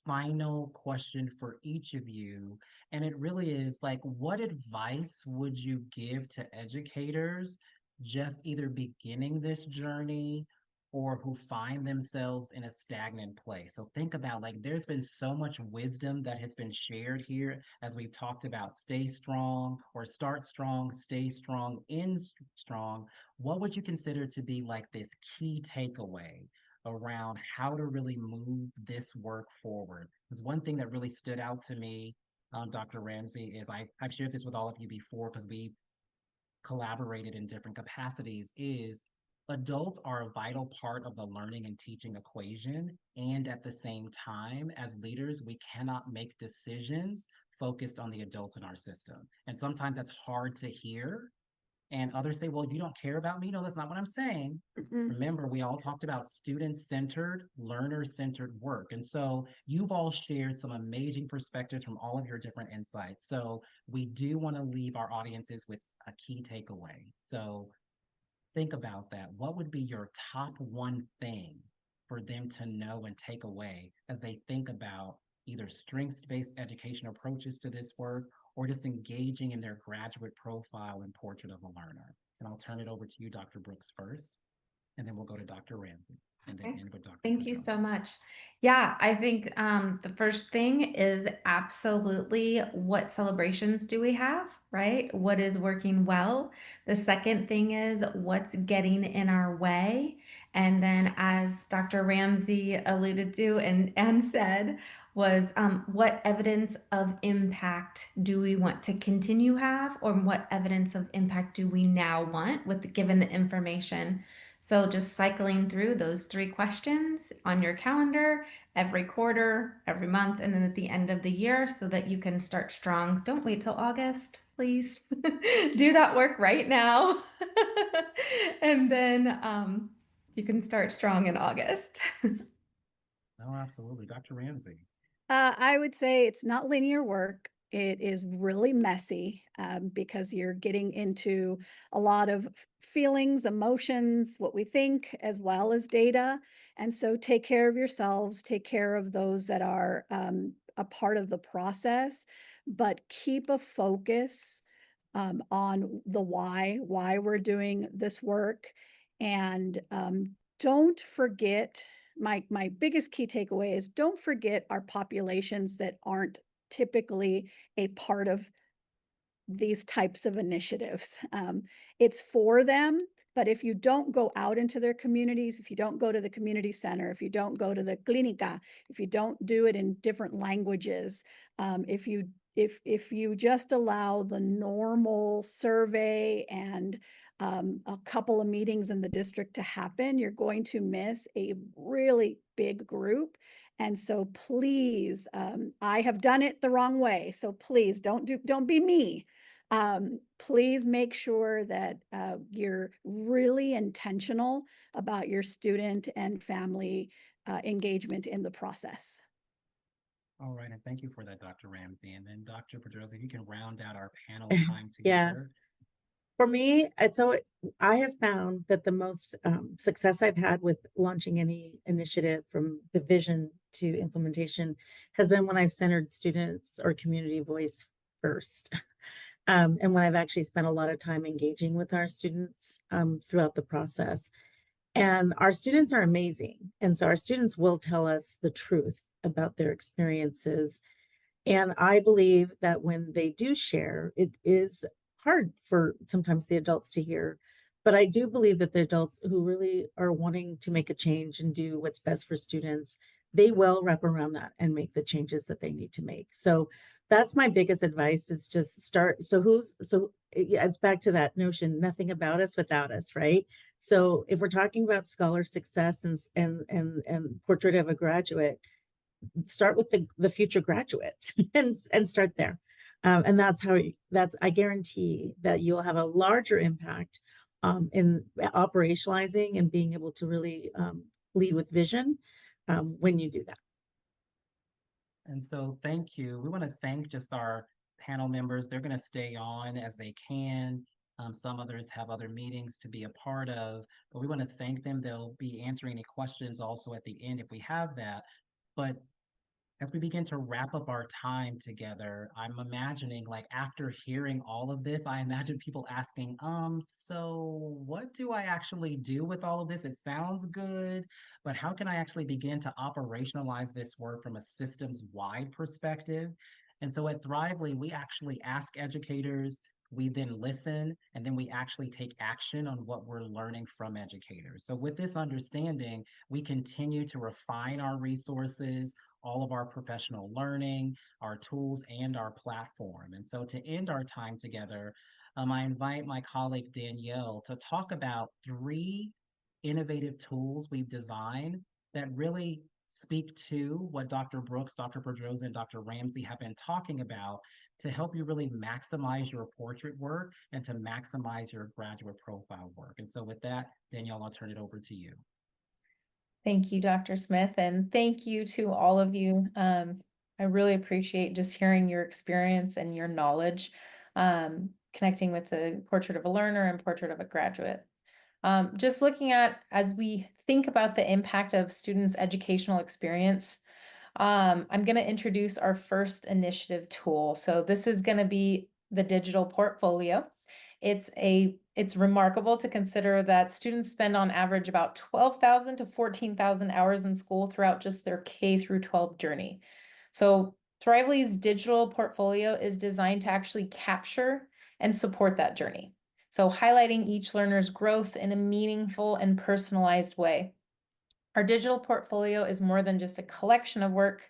final question for each of you. And it really is like, what advice would you give to educators just either beginning this journey or who find themselves in a stagnant place? So think about like, there's been so much wisdom that has been shared here as we've talked about stay strong or start strong, stay strong, strong. What would you consider to be like this key takeaway around how to really move this work forward? Because one thing that really stood out to me, Dr. Ramsey, is I've shared this with all of you before because we collaborated in different capacities, is adults are a vital part of the learning and teaching equation. And at the same time, as leaders, we cannot make decisions focused on the adults in our system. And sometimes that's hard to hear, and others say, well, you don't care about me. No, that's not what I'm saying. Mm-mm. Remember, we all talked about student-centered, learner-centered work. And so you've all shared some amazing perspectives from all of your different insights. So we do want to leave our audiences with a key takeaway. So think about that. What would be your top one thing for them to know and take away as they think about either strengths-based education approaches to this work or just engaging in their graduate profile and portrait of a learner? And I'll turn it over to you, Dr. Brooks, first, and then we'll go to Dr. Ramsey and then Okay. end with Dr. Thank you so Pedrosa. much. Yeah, I think the first thing is absolutely what celebrations do we have, right? What is working well? The second thing is what's getting in our way. And then, as Dr. Ramsey alluded to and said, was what evidence of impact do we want to continue have, or what evidence of impact do we now want with given the information? So just cycling through those 3 questions on your calendar every quarter, every month, and then at the end of the year so that you can start strong. Don't wait till August, please. Do that work right now. And then you can start strong in August. No, absolutely. Dr. Ramsey. I would say it's not linear work. It is really messy because you're getting into a lot of feelings, emotions, what we think, as well as data. And so take care of yourselves, take care of those that are a part of the process, but keep a focus on the why we're doing this work. And don't forget, my biggest key takeaway is don't forget our populations that aren't typically a part of these types of initiatives. It's for them, but if you don't go out into their communities, if you don't go to the community center, if you don't go to the clinica, if you don't do it in different languages, if you just allow the normal survey and a couple of meetings in the district to happen, you're going to miss a really big group. And so please, I have done it the wrong way. So please don't be me. Please make sure that you're really intentional about your student and family engagement in the process. All right, and thank you for that, Dr. Ramsey. And then Dr. Pedrosa, if you can round out our panel time Yeah. together. For me, I have found that the most success I've had with launching any initiative from the vision to implementation has been when I've centered students or community voice first. And when I've actually spent a lot of time engaging with our students throughout the process. And our students are amazing. And so our students will tell us the truth about their experiences. And I believe that when they do share, it is hard for sometimes the adults to hear, But I do believe that the adults who really are wanting to make a change and do what's best for students, they will wrap around that and make the changes that they need to make. So that's my biggest advice is just start. Yeah, it's back to that notion, nothing about us without us, right? So if we're talking about scholar success and portrait of a graduate, start with the future graduates and start there. And that's how I guarantee that you'll have a larger impact in operationalizing and being able to really lead with vision when you do that. And so thank you. We want to thank just our panel members. They're going to stay on as they can. Some others have other meetings to be a part of, but we want to thank them. They'll be answering any questions also at the end if we have that. But as we begin to wrap up our time together, I'm imagining, like, after hearing all of this, I imagine people asking, so what do I actually do with all of this? It sounds good, but how can I actually begin to operationalize this work from a systems-wide perspective? And so at Thrively, we actually ask educators, we then listen, and then we actually take action on what we're learning from educators. So with this understanding, we continue to refine our resources, all of our professional learning, our tools, and our platform. And so to end our time together, I invite my colleague Danielle to talk about 3 innovative tools we've designed that really speak to what Dr. Brooks, Dr. Pedroza, and Dr. Ramsey have been talking about to help you really maximize your portrait work and to maximize your graduate profile work. And so with that, Danielle, I'll turn it over to you. Thank you, Dr. Smith, and thank you to all of you. I really appreciate just hearing your experience and your knowledge, connecting with the portrait of a learner and portrait of a graduate. Just looking at, as we think about the impact of students' educational experience, I'm going to introduce our first initiative tool. So this is going to be the digital portfolio. It's remarkable to consider that students spend on average about 12,000 to 14,000 hours in school throughout just their K through 12 journey. So Thrively's digital portfolio is designed to actually capture and support that journey. So highlighting each learner's growth in a meaningful and personalized way. Our digital portfolio is more than just a collection of work.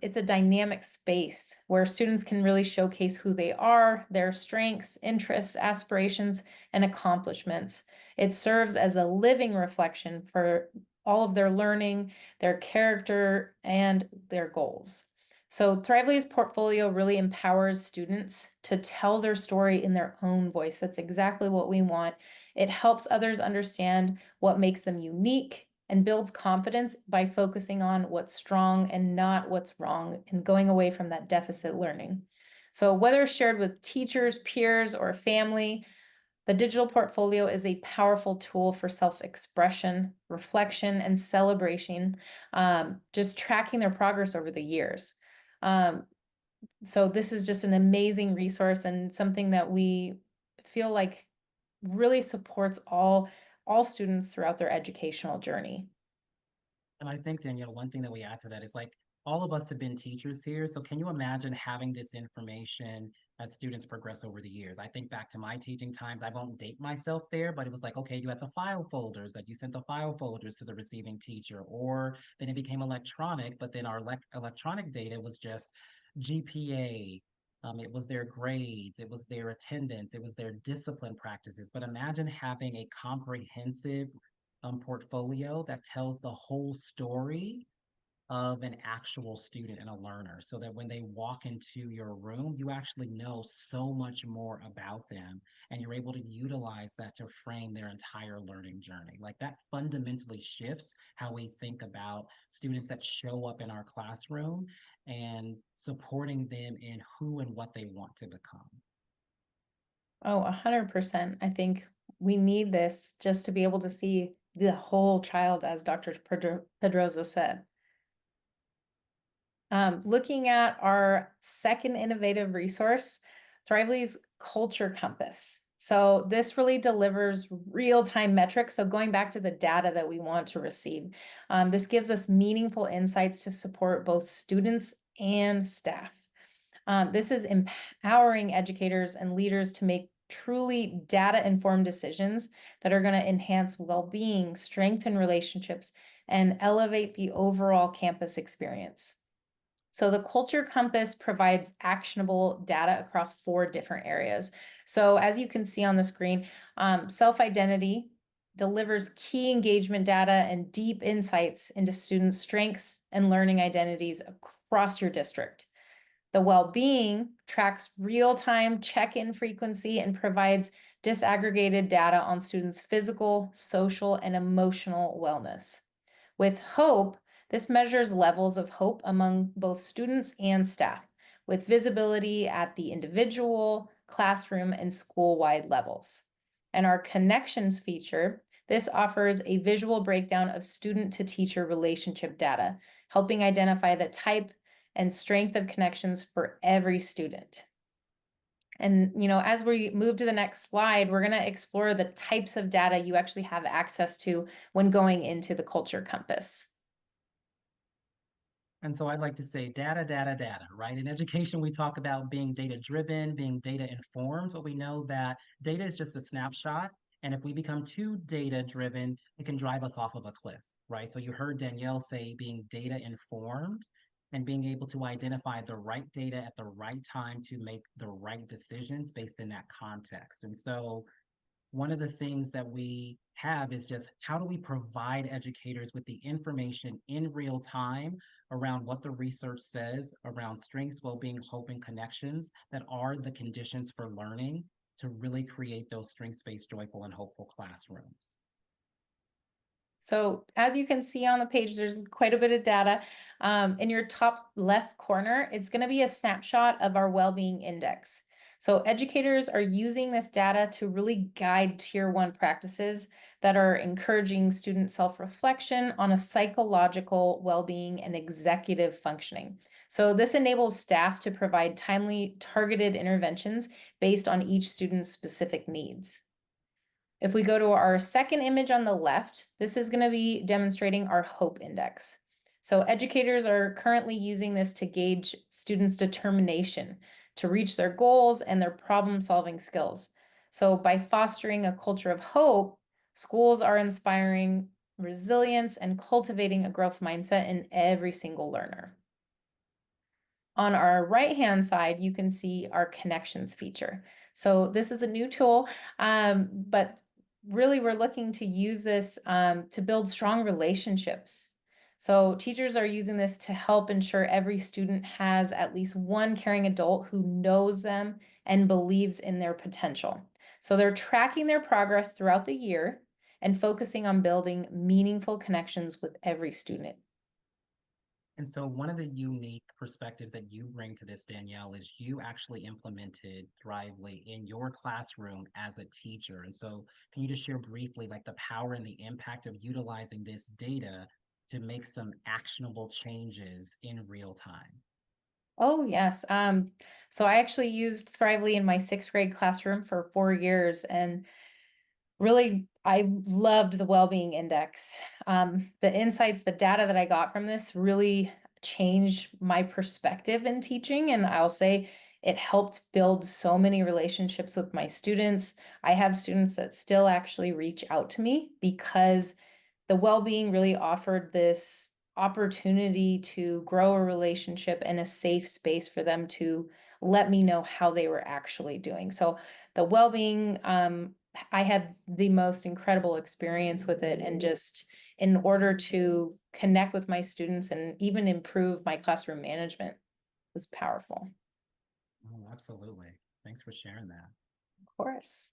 It's a dynamic space where students can really showcase who they are, their strengths, interests, aspirations, and accomplishments. It serves as a living reflection for all of their learning, their character, and their goals. So Thrively's portfolio really empowers students to tell their story in their own voice. That's exactly what we want. It helps others understand what makes them unique and builds confidence by focusing on what's strong and not what's wrong and going away from that deficit learning. So whether shared with teachers, peers, or family, the digital portfolio is a powerful tool for self-expression, reflection, and celebration, just tracking their progress over the years. So this is just an amazing resource and something that we feel like really supports all students throughout their educational journey. And I think, Danielle, one thing that we add to that is like all of us have been teachers here. So can you imagine having this information as students progress over the years? I think back to my teaching times, I won't date myself there, but it was like, okay, you had the file folders that you sent the file folders to the receiving teacher, or then it became electronic, but then our electronic data was just GPA. It was their grades, it was their attendance, it was their discipline practices. But imagine having a comprehensive portfolio that tells the whole story of an actual student and a learner so that when they walk into your room, you actually know so much more about them and you're able to utilize that to frame their entire learning journey. Like that fundamentally shifts how we think about students that show up in our classroom and supporting them in who and what they want to become. Oh, 100%. I think we need this just to be able to see the whole child, as Dr. Pedroza said. Looking at our second innovative resource, Thrively's Culture Compass. So this really delivers real-time metrics. So going back to the data that we want to receive, this gives us meaningful insights to support both students and staff. This is empowering educators and leaders to make truly data-informed decisions that are going to enhance well-being, strengthen relationships, and elevate the overall campus experience. So the Culture Compass provides actionable data across 4 different areas. So as you can see on the screen, self-identity delivers key engagement data and deep insights into students' strengths and learning identities across your district. The well-being tracks real-time check-in frequency and provides disaggregated data on students' physical, social, and emotional wellness. With hope, this measures levels of hope among both students and staff, with visibility at the individual, classroom, and school-wide levels. And our connections feature, this offers a visual breakdown of student-to-teacher relationship data, helping identify the type and strength of connections for every student. And, as we move to the next slide, we're going to explore the types of data you actually have access to when going into the Culture Compass. And so I'd like to say data, data, data, right? In education, we talk about being data-driven, being data-informed, but we know that data is just a snapshot. And if we become too data-driven, it can drive us off of a cliff, right? So you heard Danielle say being data-informed and being able to identify the right data at the right time to make the right decisions based in that context. And so one of the things that we have is just how do we provide educators with the information in real time around what the research says around strengths, well-being, hope, and connections that are the conditions for learning to really create those strengths-based, joyful, and hopeful classrooms. So as you can see on the page, there's quite a bit of data. In your top left corner, it's going to be a snapshot of our well-being index. So educators are using this data to really guide Tier 1 practices that are encouraging student self-reflection on a psychological well-being and executive functioning. So this enables staff to provide timely, targeted interventions based on each student's specific needs. If we go to our second image on the left, this is going to be demonstrating our hope index. So educators are currently using this to gauge students' determination to reach their goals and their problem-solving skills. So by fostering a culture of hope, schools are inspiring resilience and cultivating a growth mindset in every single learner. On our right-hand side, you can see our connections feature. So this is a new tool, but really we're looking to use this to build strong relationships. So teachers are using this to help ensure every student has at least one caring adult who knows them and believes in their potential. So they're tracking their progress throughout the year and focusing on building meaningful connections with every student. And so one of the unique perspectives that you bring to this, Danielle, is you actually implemented Thrively in your classroom as a teacher. And so can you just share briefly like the power and the impact of utilizing this data to make some actionable changes in real time? Oh, yes. So I actually used Thrively in my 6th grade classroom for 4 years, and really, I loved the well-being index. The insights, the data that I got from this really changed my perspective in teaching. And I'll say it helped build so many relationships with my students. I have students that still actually reach out to me because the well-being really offered this opportunity to grow a relationship and a safe space for them to let me know how they were actually doing. So the well-being, I had the most incredible experience with it, and just in order to connect with my students and even improve my classroom management was powerful. Oh, absolutely. Thanks for sharing that. Of course.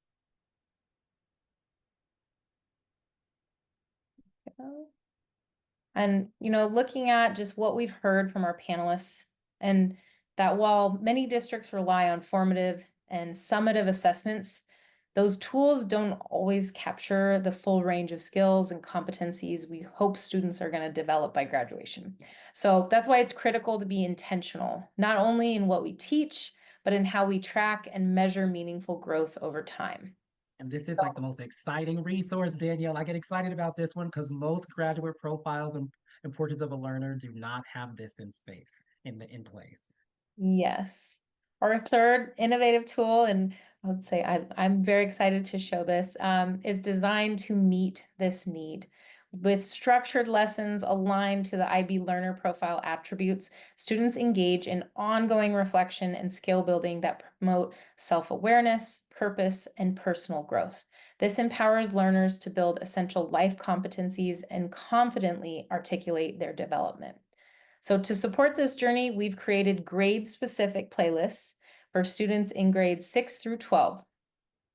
And, looking at just what we've heard from our panelists, and that while many districts rely on formative and summative assessments, those tools don't always capture the full range of skills and competencies we hope students are going to develop by graduation. So that's why it's critical to be intentional, not only in what we teach, but in how we track and measure meaningful growth over time. And this is So, like the most exciting resource, Danielle. I get excited about this one because most graduate profiles and importance of a learner do not have this in space in place. yes. Our third innovative tool, and I would say I'm very excited to show this, is designed to meet this need. With structured lessons aligned to the IB learner profile attributes, students engage in ongoing reflection and skill building that promote self-awareness, purpose, and personal growth. This empowers learners to build essential life competencies and confidently articulate their development. So to support this journey, we've created grade-specific playlists for students in grades 6 through 12.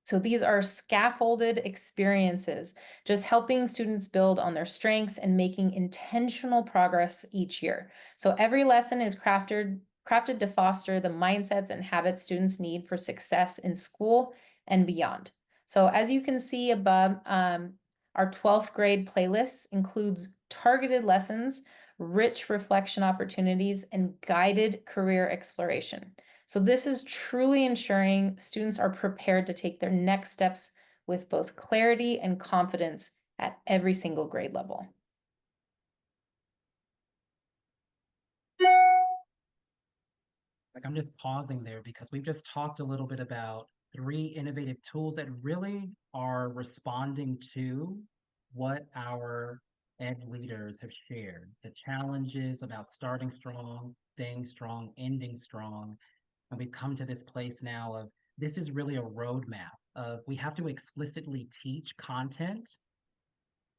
So these are scaffolded experiences, just helping students build on their strengths and making intentional progress each year. So every lesson is crafted to foster the mindsets and habits students need for success in school and beyond. So as you can see above, our 12th grade playlist includes targeted lessons, rich reflection opportunities, and guided career exploration. So this is truly ensuring students are prepared to take their next steps with both clarity and confidence at every single grade level. Like, I'm just pausing there because we've just talked a little bit about 3 innovative tools that really are responding to what our ed leaders have shared. The challenges about starting strong, staying strong, ending strong. And we've come to this place now of this is really a roadmap of we have to explicitly teach content.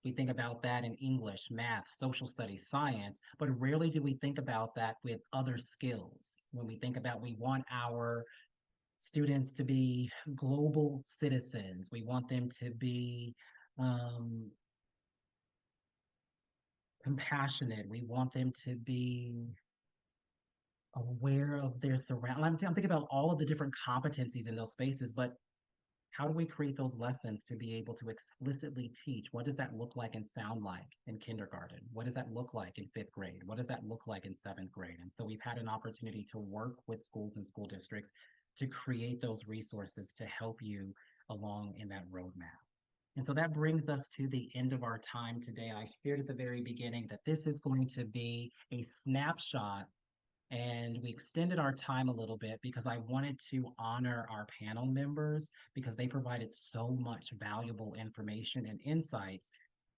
We think about that in English, math, social studies, science, but rarely do we think about that with other skills. When we think about we want our students to be global citizens, we want them to be um, compassionate, we want them to be aware of their surroundings. I'm thinking about all of the different competencies in those spaces, but how do we create those lessons to be able to explicitly teach? What does that look like and sound like in kindergarten? What does that look like in 5th grade? What does that look like in 7th grade? And so we've had an opportunity to work with schools and school districts to create those resources to help you along in that roadmap. And so that brings us to the end of our time today. I shared at the very beginning that this is going to be a snapshot, and we extended our time a little bit because I wanted to honor our panel members because they provided so much valuable information and insights.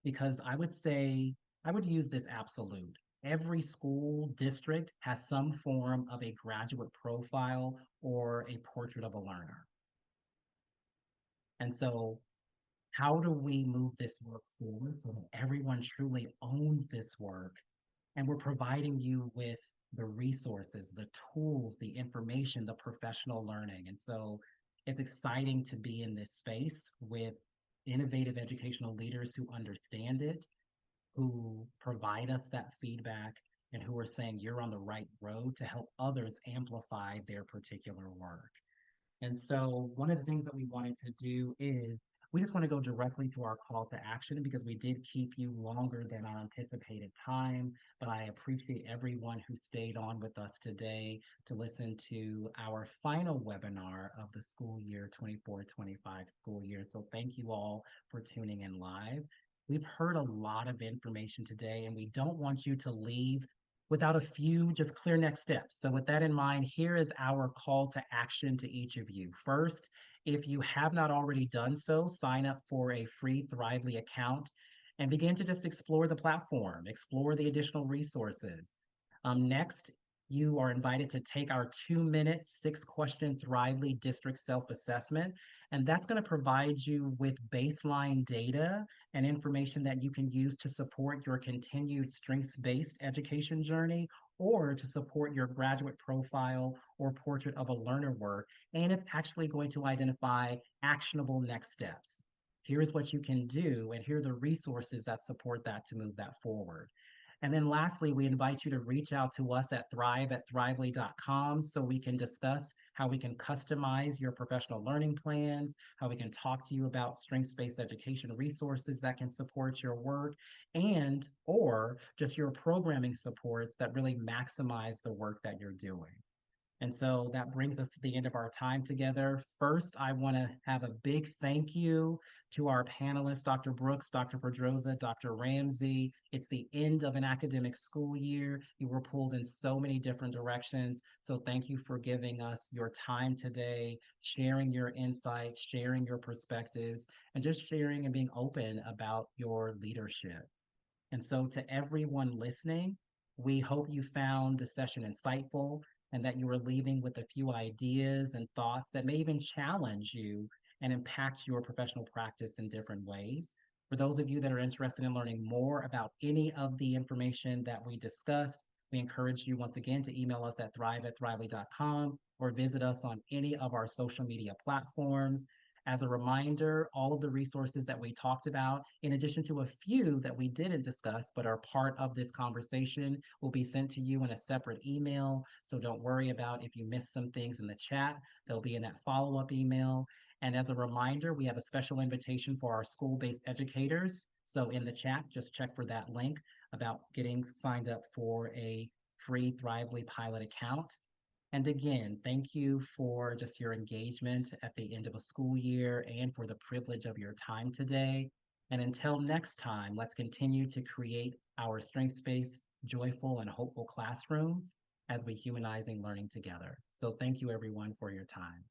Because I would say, I would use this absolute. Every school district has some form of a graduate profile or a portrait of a learner. And so how do we move this work forward so that everyone truly owns this work, and we're providing you with the resources, the tools, the information, the professional learning? And so it's exciting to be in this space with innovative educational leaders who understand it, who provide us that feedback, and who are saying you're on the right road to help others amplify their particular work. And so one of the things that we wanted to do is we just want to go directly to our call to action because we did keep you longer than our anticipated time. But I appreciate everyone who stayed on with us today to listen to our final webinar of the school year 24-25 school year. So thank you all for tuning in live. We've heard a lot of information today, and we don't want you to leave without a few just clear next steps. So with that in mind, here is our call to action to each of you. First, if you have not already done so, sign up for a free Thrively account and begin to just explore the platform, explore the additional resources. Next, you are invited to take our 2-minute, 6-question Thrively district self-assessment. And that's going to provide you with baseline data and information that you can use to support your continued strengths-based education journey or to support your graduate profile or portrait of a learner work. And it's actually going to identify actionable next steps. Here's what you can do, and here are the resources that support that to move that forward. And then lastly, we invite you to reach out to us at thrive@thrively.com so we can discuss how we can customize your professional learning plans, how we can talk to you about strengths-based education resources that can support your work, and or just your programming supports that really maximize the work that you're doing. And so that brings us to the end of our time together. First, I want to have a big thank you to our panelists, Dr. Brooks, Dr. Pedroza, Dr. Ramsey. It's the end of an academic school year. You were pulled in so many different directions. So thank you for giving us your time today, sharing your insights, sharing your perspectives, and just sharing and being open about your leadership. And so, to everyone listening, we hope you found the session insightful and that you are leaving with a few ideas and thoughts that may even challenge you and impact your professional practice in different ways. For those of you that are interested in learning more about any of the information that we discussed, we encourage you once again to email us at thrive@thrively.com or visit us on any of our social media platforms. As a reminder, all of the resources that we talked about, in addition to a few that we didn't discuss but are part of this conversation, will be sent to you in a separate email. So don't worry about if you missed some things in the chat, they'll be in that follow-up email. And as a reminder, we have a special invitation for our school-based educators. So in the chat, just check for that link about getting signed up for a free Thrively pilot account. And again, thank you for just your engagement at the end of a school year and for the privilege of your time today. And until next time, let's continue to create our strengths-based, joyful, and hopeful classrooms as we humanizing learning together. So thank you everyone for your time.